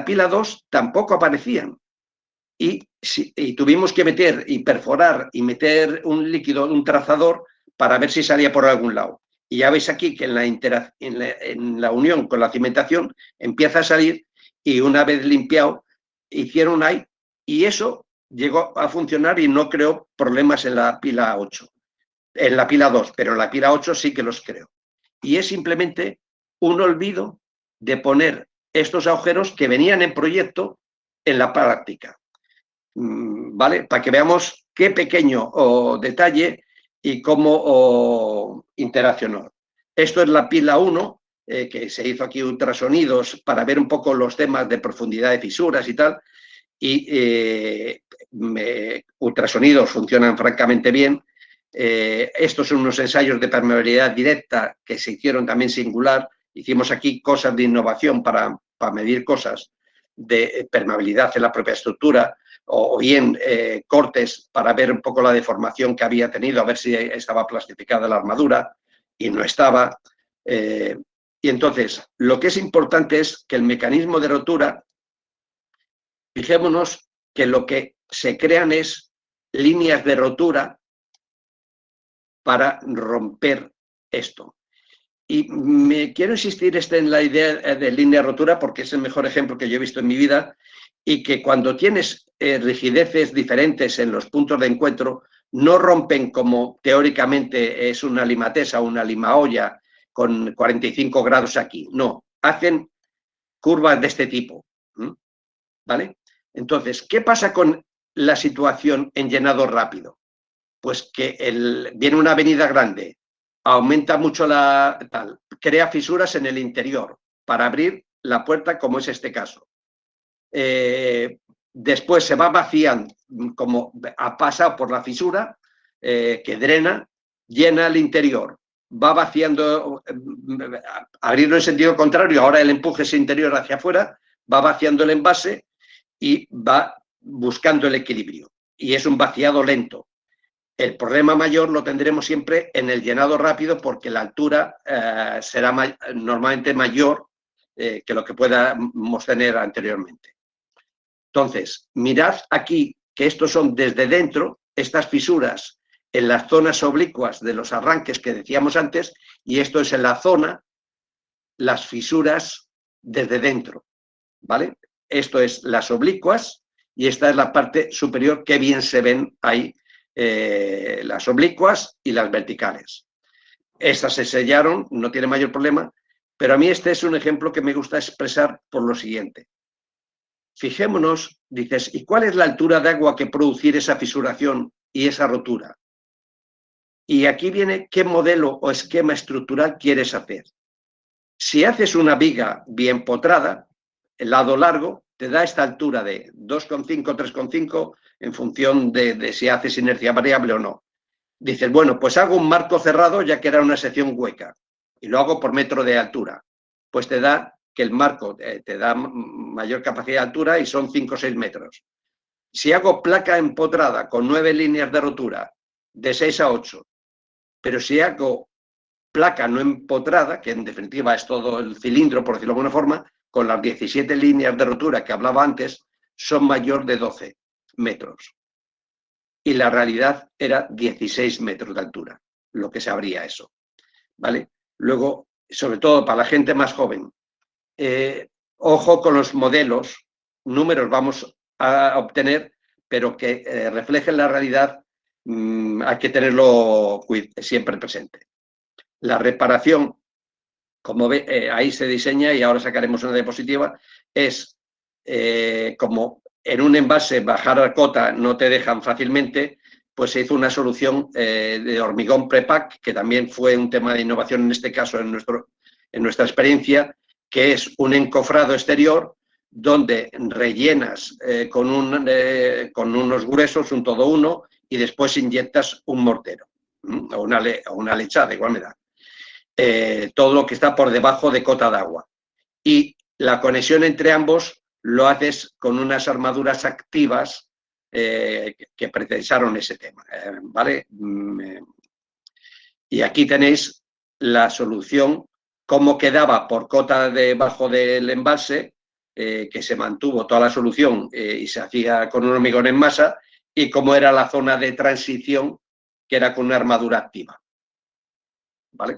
S1: pila 2 tampoco aparecían y tuvimos que meter y perforar y meter un líquido, un trazador, para ver si salía por algún lado. Y ya veis aquí que en la unión con la cimentación empieza a salir, y una vez limpiado hicieron ahí, y eso llegó a funcionar y no creó problemas en la pila 8, en la pila 2, pero en la pila 8 sí que los creó. Y es simplemente un olvido de poner estos agujeros que venían en proyecto en la práctica, ¿vale? Para que veamos qué pequeño detalle y cómo interaccionó. Esto es la pila 1, que se hizo aquí ultrasonidos para ver un poco los temas de profundidad de fisuras y tal, y ultrasonidos funcionan francamente bien. Estos son unos ensayos de permeabilidad directa que se hicieron también singular. Hicimos aquí cosas de innovación para medir cosas de permeabilidad en la propia estructura, o bien cortes para ver un poco la deformación que había tenido, a ver si estaba plastificada la armadura, y no estaba. Y entonces, lo que es importante es que el mecanismo de rotura, fijémonos que lo que se crean es líneas de rotura para romper esto. Y me quiero insistir en la idea de línea de rotura porque es el mejor ejemplo que yo he visto en mi vida, y que cuando tienes rigideces diferentes en los puntos de encuentro, no rompen como teóricamente es una limatesa o una limaolla con 45 grados aquí, no, hacen curvas de este tipo, ¿vale? Entonces, ¿qué pasa con la situación en llenado rápido? Pues que viene una avenida grande, aumenta mucho crea fisuras en el interior para abrir la puerta, como es este caso. Después se va vaciando, como ha pasado por la fisura, que drena, llena el interior, va vaciando, abrirlo en sentido contrario, ahora el empuje es interior hacia afuera, va vaciando el envase y va buscando el equilibrio. Y es un vaciado lento. El problema mayor lo tendremos siempre en el llenado rápido, porque la altura será normalmente mayor que lo que podamos tener anteriormente. Entonces, mirad aquí que estos son desde dentro, estas fisuras en las zonas oblicuas de los arranques que decíamos antes, y esto es en la zona, las fisuras desde dentro, ¿vale? Esto es las oblicuas y esta es la parte superior, que bien se ven ahí las oblicuas y las verticales. Estas se sellaron, no tiene mayor problema, pero a mí este es un ejemplo que me gusta expresar por lo siguiente. Fijémonos, dices, ¿y cuál es la altura de agua que producir esa fisuración y esa rotura? Y aquí viene qué modelo o esquema estructural quieres hacer. Si haces una viga bien potrada, el lado largo, te da esta altura de 2,5, 3,5, en función de si haces inercia variable o no. Dices, bueno, pues hago un marco cerrado, ya que era una sección hueca, y lo hago por metro de altura. Pues te da que el marco te da mayor capacidad de altura y son 5 o 6 metros. Si hago placa empotrada con 9 líneas de rotura, de 6 a 8, pero si hago placa no empotrada, que en definitiva es todo el cilindro, por decirlo de alguna forma, con las 17 líneas de rotura que hablaba antes, son mayor de 12 metros. Y la realidad era 16 metros de altura, lo que se abría eso, ¿vale? Luego, sobre todo para la gente más joven, ojo con los modelos, números vamos a obtener, pero que reflejen la realidad, hay que tenerlo siempre presente. La reparación, como ve, ahí se diseña, y ahora sacaremos una diapositiva, es como en un envase bajar a cota no te dejan fácilmente, pues se hizo una solución de hormigón prepack, que también fue un tema de innovación en este caso en nuestra experiencia, que es un encofrado exterior donde rellenas con unos gruesos, un todo uno, y después inyectas un mortero o una lechada, de igual manera. Todo lo que está por debajo de cota de agua. y la conexión entre ambos lo haces con unas armaduras activas que precisaron ese tema, ¿vale? Y aquí tenéis la solución, cómo quedaba por cota debajo del embalse, que se mantuvo toda la solución y se hacía con un hormigón en masa, y cómo era la zona de transición, que era con una armadura activa, ¿vale?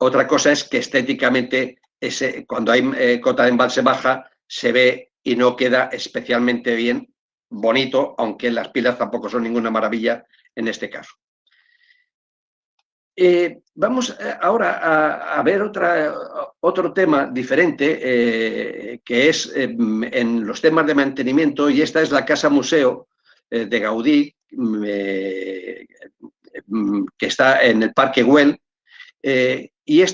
S1: Otra cosa es que estéticamente, cuando hay cota de embalse baja, se ve y no queda especialmente bien, bonito, aunque las pilas tampoco son ninguna maravilla en este caso. Vamos ahora a ver otro tema diferente, que es en los temas de mantenimiento, y esta es la Casa Museo de Gaudí, que está en el Parque Güell, y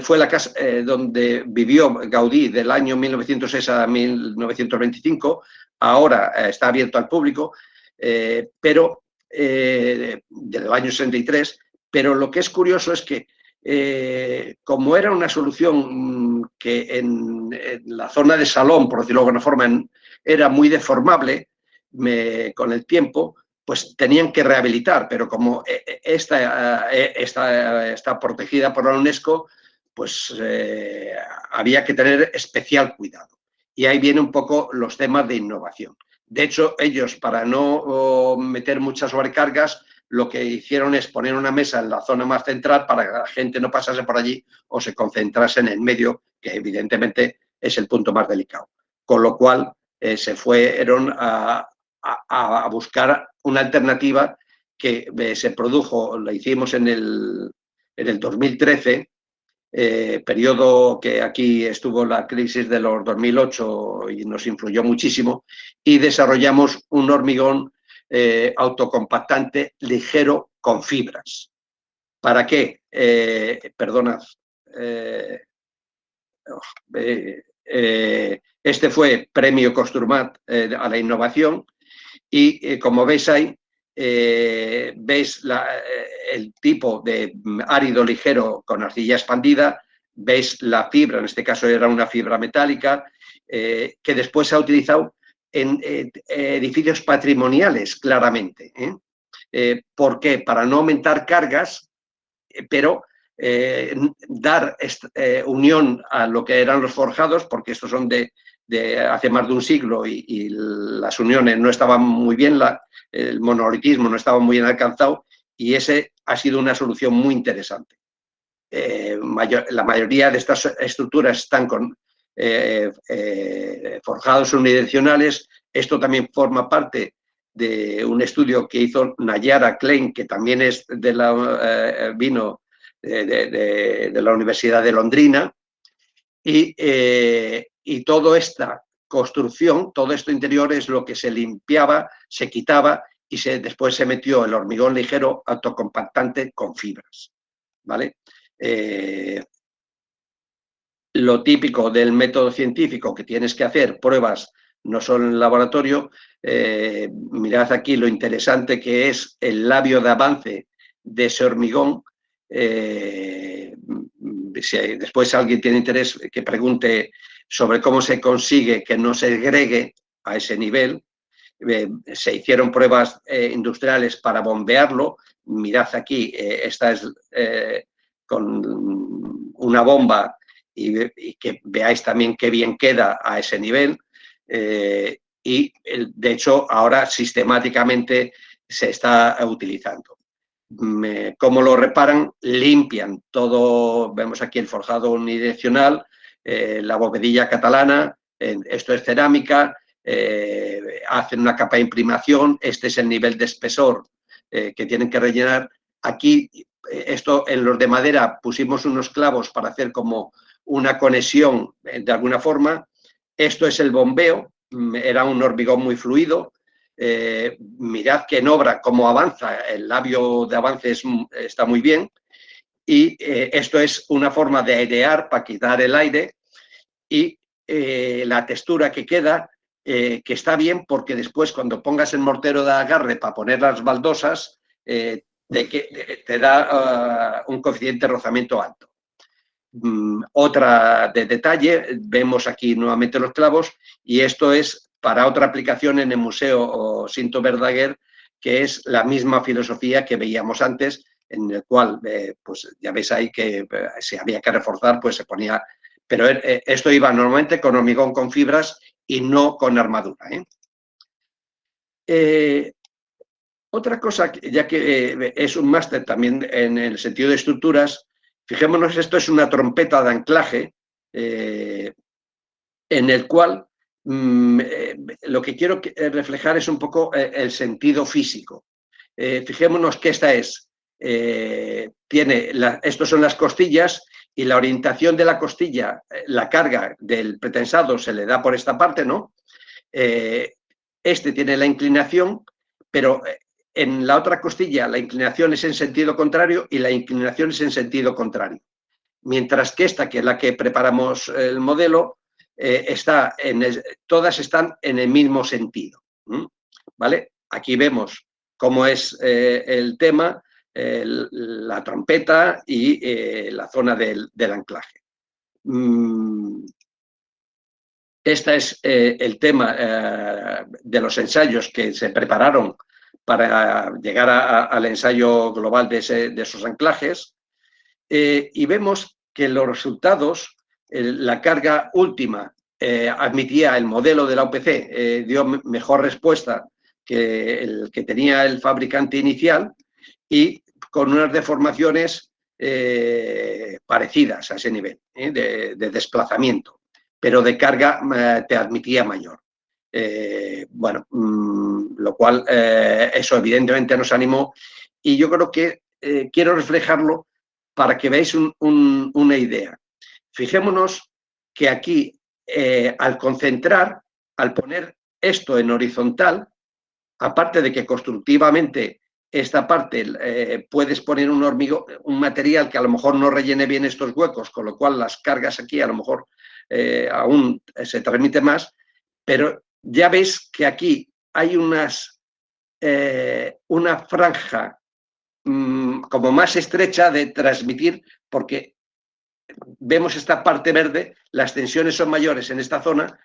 S1: fue la casa donde vivió Gaudí del año 1906 a 1925, ahora está abierto al público, pero del año 63, pero lo que es curioso es que como era una solución que en la zona de salón, por decirlo de alguna forma, era muy deformable con el tiempo, pues tenían que rehabilitar, pero como esta está protegida por la UNESCO, pues había que tener especial cuidado. Y ahí vienen un poco los temas de innovación. De hecho, ellos, para no meter muchas sobrecargas, lo que hicieron es poner una mesa en la zona más central para que la gente no pasase por allí o se concentrase en el medio, que evidentemente es el punto más delicado. Con lo cual se fueron a buscar una alternativa que se produjo, la hicimos en el 2013, periodo que aquí estuvo la crisis de los 2008 y nos influyó muchísimo, y desarrollamos un hormigón autocompactante ligero con fibras. ¿Para qué? Perdonad. Este fue premio Costurmat a la innovación, y como veis ahí, veis el tipo de árido ligero con arcilla expandida, veis la fibra, en este caso era una fibra metálica, que después se ha utilizado en edificios patrimoniales, claramente. ¿Por qué? Para no aumentar cargas, pero dar unión a lo que eran los forjados, porque estos son de hace más de un siglo y las uniones no estaban muy bien, el monolitismo no estaba muy bien alcanzado, y ese ha sido una solución muy interesante. La mayoría de estas estructuras están con forjados unidireccionales. Esto también forma parte de un estudio que hizo Nayara Klein, que también es vino de la Universidad de Londrina, y toda esta construcción, todo esto interior es lo que se limpiaba, se quitaba, y después se metió el hormigón ligero autocompactante con fibras, ¿vale? Lo típico del método científico, que tienes que hacer pruebas no solo en el laboratorio. Mirad aquí lo interesante que es el labio de avance de ese hormigón. Si después alguien tiene interés, que pregunte sobre cómo se consigue que no se segregue a ese nivel. Se hicieron pruebas industriales para bombearlo. Mirad aquí, esta es con una bomba, y que veáis también qué bien queda a ese nivel. Y de hecho ahora sistemáticamente se está utilizando. ¿Cómo lo reparan? Limpian todo. Vemos aquí el forjado unidireccional, la bovedilla catalana, esto es cerámica, hacen una capa de imprimación, este es el nivel de espesor que tienen que rellenar. Aquí, esto en los de madera pusimos unos clavos para hacer como una conexión de alguna forma. Esto es el bombeo, era un hormigón muy fluido. Mirad que en obra cómo avanza, el labio de avance está muy bien, y esto es una forma de airear para quitar el aire, y la textura que queda, que está bien, porque después cuando pongas el mortero de agarre para poner las baldosas, te da un coeficiente de rozamiento alto. Otra de detalle, vemos aquí nuevamente los clavos, y esto es para otra aplicación en el Museo Cinto Verdaguer, que es la misma filosofía que veíamos antes, en el cual, pues ya veis ahí que si había que reforzar, pues se ponía... Pero esto iba normalmente con hormigón con fibras y no con armadura. Otra cosa, ya que es un máster también en el sentido de estructuras, fijémonos, esto es una trompeta de anclaje en el cual lo que quiero reflejar es un poco el sentido físico. Fijémonos que esta es, estos son las costillas y la orientación de la costilla, la carga del pretensado se le da por esta parte, ¿no? Este tiene la inclinación, pero en la otra costilla la inclinación es en sentido contrario y la inclinación es en sentido contrario. Mientras que esta, que es la que preparamos el modelo, todas están en el mismo sentido. ¿Vale? Aquí vemos cómo es el tema, la trompeta y la zona del anclaje. Este es el tema de los ensayos que se prepararon para llegar al ensayo global de esos anclajes, y vemos que los resultados, la carga última admitía el modelo de la UPC, dio mejor respuesta que el que tenía el fabricante inicial y con unas deformaciones parecidas a ese nivel de desplazamiento, pero de carga te admitía mayor. Bueno, lo cual eso evidentemente nos animó, y yo creo que quiero reflejarlo para que veáis una idea. Fijémonos que aquí, al concentrar, al poner esto en horizontal, aparte de que constructivamente esta parte puedes poner un material que a lo mejor no rellene bien estos huecos, con lo cual las cargas aquí a lo mejor aún se transmite más, pero ya ves que aquí hay una franja como más estrecha de transmitir, porque vemos esta parte verde, las tensiones son mayores en esta zona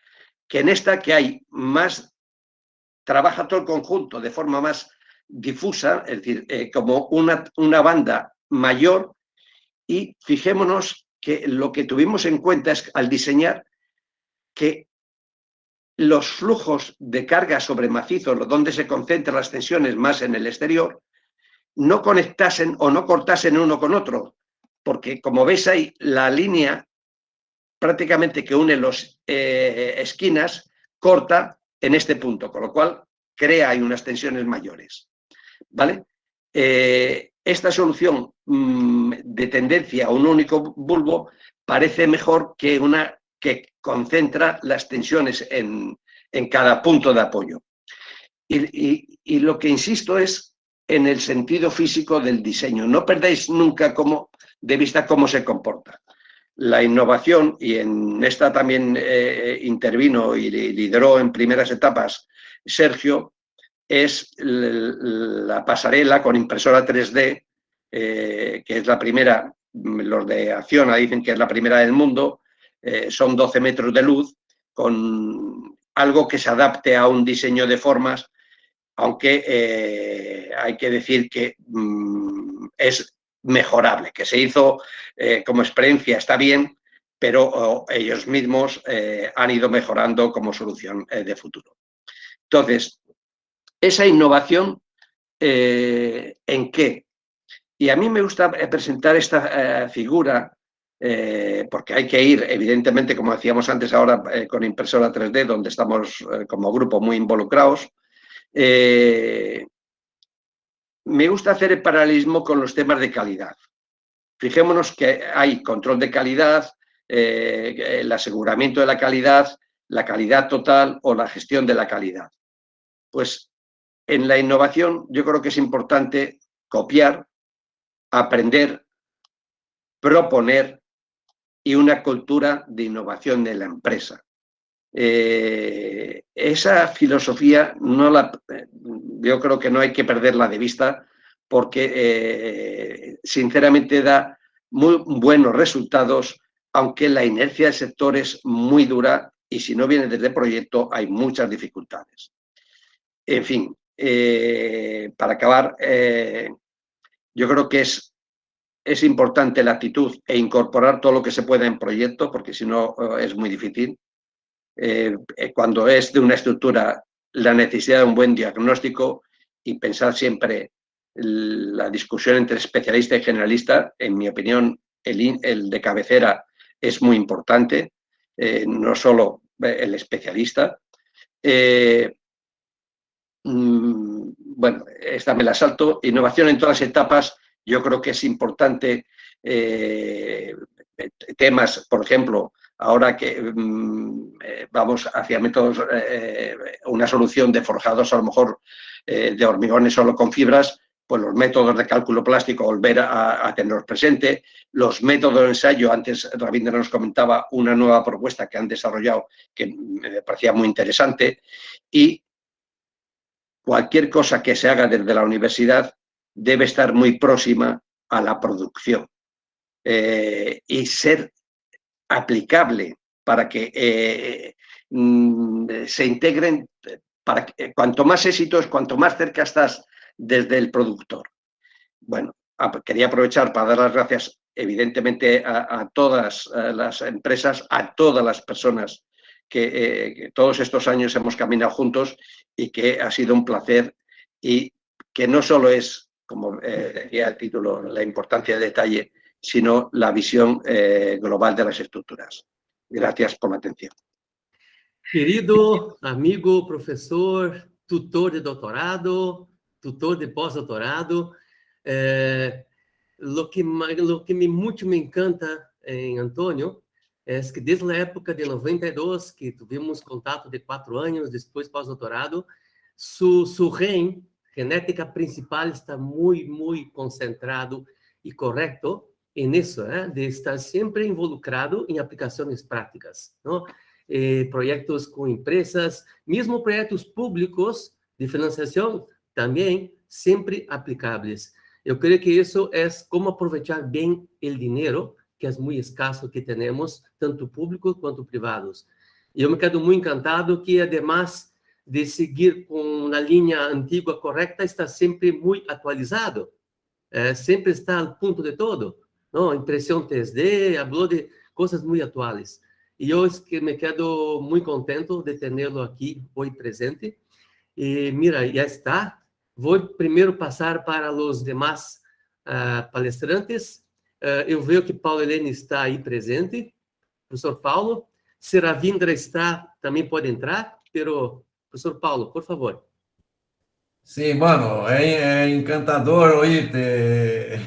S1: que en esta, que hay más, trabaja todo el conjunto de forma más difusa, es decir, como una banda mayor. Y fijémonos que lo que tuvimos en cuenta es, al diseñar, que los flujos de carga sobre macizos, donde se concentran las tensiones más en el exterior, no conectasen o no cortasen uno con otro, porque como veis ahí, la línea prácticamente que une las esquinas corta en este punto, con lo cual crea ahí unas tensiones mayores. ¿Vale? Esta solución de tendencia a un único bulbo parece mejor que una que concentra las tensiones en cada punto de apoyo. Y lo que insisto es en el sentido físico del diseño. No perdáis nunca de vista cómo se comporta. La innovación, y en esta también intervino y lideró en primeras etapas Sergio, es la pasarela con impresora 3D, que es la primera. Los de Acciona dicen que es la primera del mundo. Son 12 metros de luz, con algo que se adapte a un diseño de formas, aunque hay que decir que es mejorable, que se hizo como experiencia, está bien, pero ellos mismos han ido mejorando como solución de futuro. Entonces, esa innovación, ¿en qué? Y a mí me gusta presentar esta figura, porque hay que ir, evidentemente, como decíamos antes, ahora con impresora 3D, donde estamos como grupo muy involucrados. Me gusta hacer el paralelismo con los temas de calidad. Fijémonos que hay control de calidad, el aseguramiento de la calidad total o la gestión de la calidad. Pues en la innovación yo creo que es importante copiar, aprender, proponer y una cultura de innovación de la empresa. Esa filosofía yo creo que no hay que perderla de vista, porque sinceramente da muy buenos resultados, aunque la inercia del sector es muy dura y si no viene desde el proyecto hay muchas dificultades. En fin, para acabar, yo creo que es importante la actitud e incorporar todo lo que se pueda en proyecto, porque si no es muy difícil. Cuando es de una estructura, la necesidad de un buen diagnóstico y pensar siempre la discusión entre especialista y generalista, en mi opinión, el de cabecera es muy importante, no solo el especialista. Bueno, esta me la salto. Innovación en todas las etapas, yo creo que es importante. Temas, por ejemplo, ahora que vamos hacia métodos, una solución de forjados, a lo mejor de hormigones solo con fibras, pues los métodos de cálculo plástico, volver a tenerlos presente. Los métodos de ensayo, antes Ravindra nos comentaba una nueva propuesta que han desarrollado que me parecía muy interesante. Y cualquier cosa que se haga desde la universidad debe estar muy próxima a la producción y ser aplicable para que se integren, para que, cuanto más éxitos, cuanto más cerca estás desde el productor. Bueno, quería aprovechar para dar las gracias evidentemente a todas las empresas, a todas las personas que todos estos años hemos caminado juntos y que ha sido un placer y que no solo es, como decía el título, la importancia del detalle, sino la visión global de las estructuras. Gracias por la atención.
S2: Querido amigo, professor, tutor de doutorado, tutor de pós-doutorado, lo que muito me encanta em Antônio é que desde a época de 92, que tivemos contato de 4 anos, depois pós-doutorado, su REM, genética principal, está muito concentrado e correto em isso, de estar sempre involucrado em aplicações práticas, não? Projetos com empresas, mesmo projetos públicos de financiação, também sempre aplicáveis. Eu creio que isso é como aproveitar bem o dinheiro, que é muito escasso que temos, tanto públicos quanto privados. E eu me quedo muito encantado que, además de seguir com a linha antiga correta, está sempre muito atualizado, sempre está ao ponto de todo, não? Impressão 3D, falou de coisas muito atuais. E eu me quedo muito contente de tê-lo aqui hoje presente. E mira, já está. Vou primeiro passar para os demais palestrantes. Eu vejo que Paulo Helene está aí presente. Professor Paulo, se Ravindra está, também pode entrar. Pero, professor Paulo, por favor.
S3: Sí, bueno, es encantador oírte,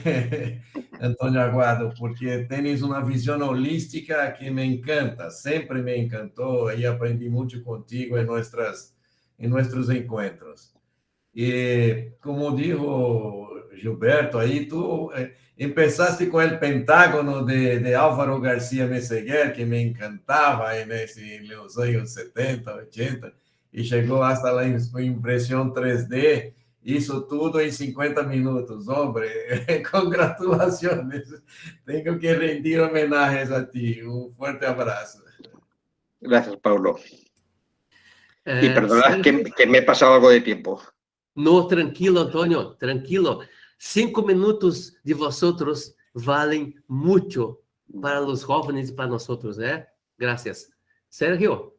S3: Antonio Aguado, porque tienes una visión holística que me encanta, siempre me encantó y aprendí mucho contigo en nuestros encuentros. Y como dijo Gilberto, ahí tú empezaste con el Pentágono de Álvaro García Meseguer, que me encantaba en los años 70, 80. Y llegó hasta la impresión 3D, hizo todo en 50 minutos. Hombre, congratulaciones. Tengo que rendir homenajes a ti. Un fuerte abrazo.
S1: Gracias, Paulo. Y perdonad que me he pasado algo de tiempo.
S2: No, tranquilo, Antonio, tranquilo. 5 minutos de vosotros valen mucho para los jóvenes y para nosotros, ¿eh? Gracias. Sergio.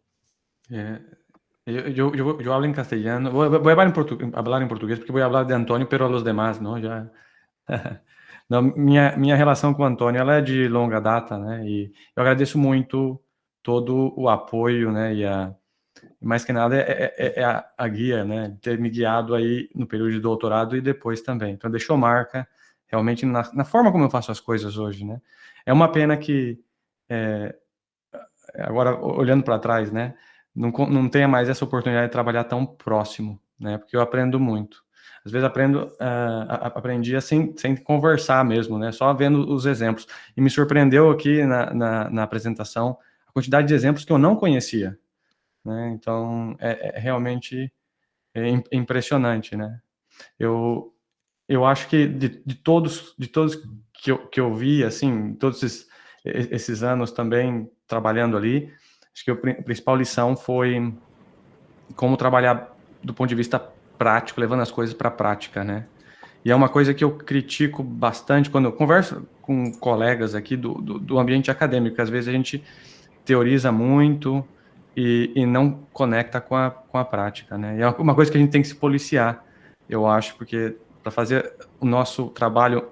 S4: Yo hablo en castellano. Voy a hablar en portugués porque voy a hablar de Antônio, pero a los demás, ¿no? Já... Não, minha relação com o Antônio ela é de longa data, né? E eu agradeço muito todo o apoio, né? E mais que nada é a guia, né? Ter me guiado aí no período de doutorado e depois também. Então deixou marca realmente na forma como eu faço as coisas hoje, né? É uma pena que agora olhando para trás, né? Não tenha mais essa oportunidade de trabalhar tão próximo, né? Porque eu aprendo muito. Às vezes aprendi sem conversar mesmo, né? Só vendo os exemplos. E me surpreendeu aqui na apresentação a quantidade de exemplos que eu não conhecia, né? Então, realmente impressionante, né? Eu eu acho que de todos que eu vi, assim, todos esses anos também trabalhando ali, acho que a principal lição foi como trabalhar do ponto de vista prático, levando as coisas para a prática, né? E é uma coisa que eu critico bastante quando eu converso com colegas aqui do ambiente acadêmico, que às vezes a gente teoriza muito e não conecta com a prática, né? E é uma coisa que a gente tem que se policiar, eu acho, porque para fazer o nosso trabalho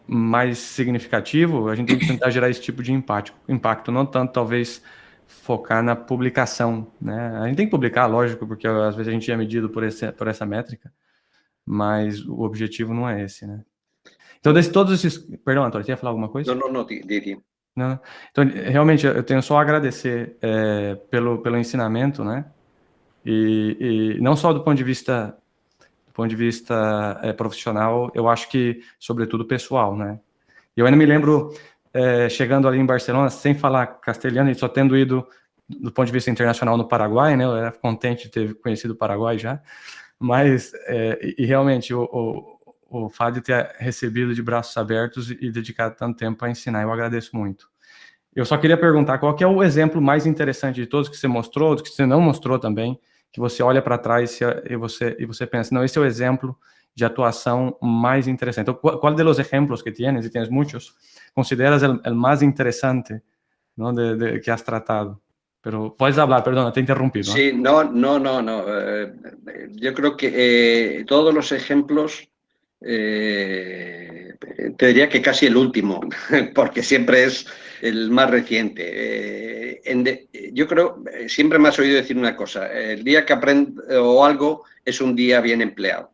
S4: mais significativo, a gente tem que tentar gerar esse tipo de impacto, não tanto talvez focar na publicação, né? A gente tem que publicar, lógico, porque às vezes a gente é medido por essa métrica, mas o objetivo não é esse, né? Então, todos esses... Perdão, Antônio, você ia falar alguma coisa?
S1: Não, Didi.
S4: Não. Então, realmente, eu tenho só a agradecer pelo ensinamento, né? E não só do ponto de vista profissional, eu acho que, sobretudo, pessoal, né? Eu ainda me lembro, chegando ali em Barcelona, sem falar castelhano, e só tendo ido, do ponto de vista internacional, no Paraguai, né? Eu era contente de ter conhecido o Paraguai já, mas, e realmente, o fato de ter recebido de braços abertos e dedicado tanto tempo a ensinar, eu agradeço muito. Eu só queria perguntar, qual que é o exemplo mais interessante de todos que você mostrou, dos que você não mostrou também, que você olha para trás e você pensa, não, esse é o exemplo de atuação mais interessante. Então, ¿cuál de los ejemplos que tienes, y tienes muchos, consideras el más interesante, ¿no? que has tratado? Pero puedes hablar, perdona, te he interrumpido.
S1: Sí, no. Yo creo que todos los ejemplos, te diría que casi el último, porque siempre es el más reciente. Yo creo, siempre me has oído decir una cosa, el día que aprendo algo es un día bien empleado.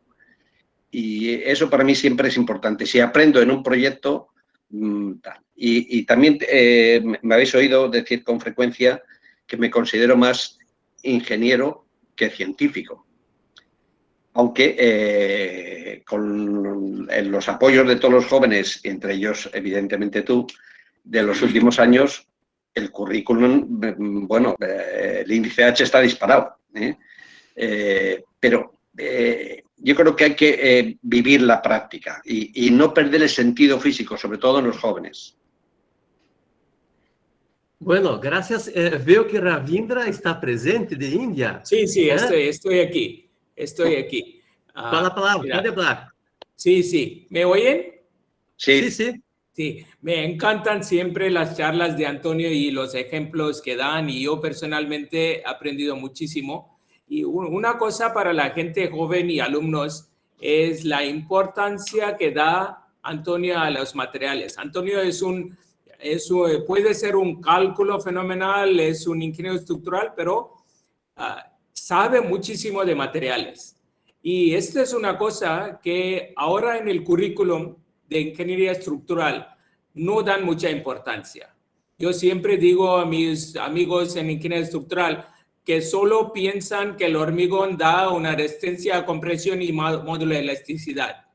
S1: Y eso para mí siempre es importante. Si aprendo en un proyecto, tal. Y también me habéis oído decir con frecuencia que me considero más ingeniero que científico. Aunque con los apoyos de todos los jóvenes, entre ellos evidentemente tú, de los últimos años, el currículum, bueno, el índice H está disparado. Pero yo creo que hay que vivir la práctica y no perder el sentido físico, sobre todo en los jóvenes.
S2: Bueno, gracias. Veo que Ravindra está presente de India.
S5: Sí, estoy aquí.
S2: Fala a palavra, pode hablar.
S5: Sí. ¿Me oyen?
S1: Sí.
S5: Sí, me encantan siempre las charlas de Antonio y los ejemplos que dan, y yo personalmente he aprendido muchísimo. Y una cosa para la gente joven y alumnos es la importancia que da Antonio a los materiales. Antonio puede ser un cálculo fenomenal, es un ingeniero estructural, pero sabe muchísimo de materiales. Y esta es una cosa que ahora en el currículum de ingeniería estructural no dan mucha importancia. Yo siempre digo a mis amigos en ingeniería estructural que solo piensan que el hormigón da una resistencia a compresión y módulo de elasticidad.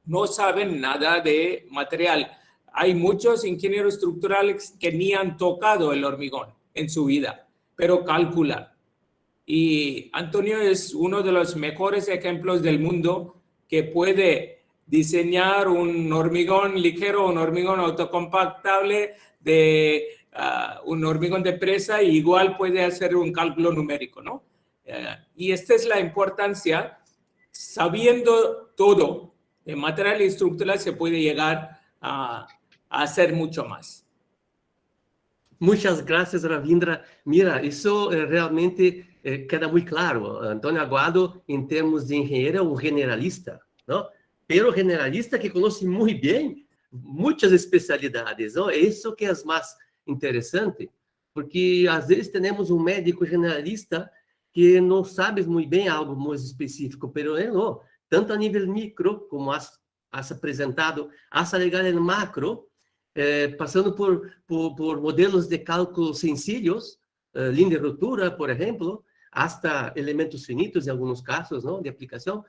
S5: No saben nada de material. Hay muchos ingenieros estructurales que ni han tocado el hormigón en su vida, pero calculan. Y Antonio es uno de los mejores ejemplos del mundo que puede diseñar un hormigón ligero, un hormigón autocompactable, un hormigón de presa, y igual puede hacer un cálculo numérico, ¿no? Y esta es la importancia. Sabiendo todo de material y estructural se puede llegar a hacer mucho más.
S2: Muchas gracias, Ravindra. Mira, isso realmente queda muito claro. Antônio Aguado, em termos de engenheiro, é um generalista, não? Pero generalista que conhece muito bem muitas especialidades, não? É isso que é mais interessante, porque às vezes temos um médico generalista que não sabe muito bem algo mais específico, pero ele não. Tanto a nível micro, como has apresentado, hasta chegar no macro, passando por modelos de cálculo sencillos, linha de ruptura, por exemplo, hasta elementos finitos em alguns casos, não, de aplicação,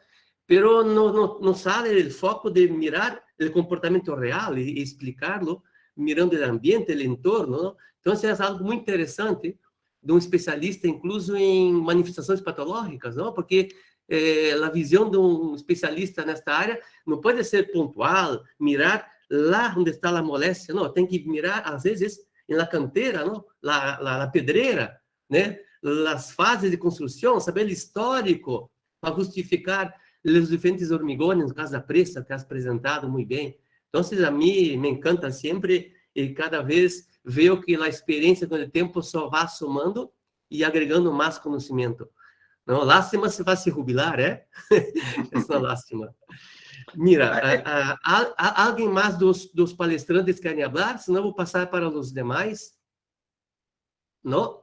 S2: pero não sale do foco de mirar o comportamento real e explicarlo, mirando o ambiente, o entorno, não? Então, isso é algo muito interessante de um especialista, incluso em manifestações patológicas, não? Porque a visão de um especialista nesta área não pode ser pontual, mirar lá onde está a moléstia, não, tem que mirar, às vezes, na canteira, não? La pedreira, né? As fases de construção, saber o histórico, para justificar os diferentes hormigões, no caso da presa, que has apresentado muito bem. Então, a mim me encanta sempre, e cada vez vejo que a experiência com o tempo só vai somando e agregando mais conhecimento. Não, lástima se vai se jubilar, é? Essa é lástima. Mira, alguém mais dos palestrantes querem falar? Senão vou passar para os demais. Não?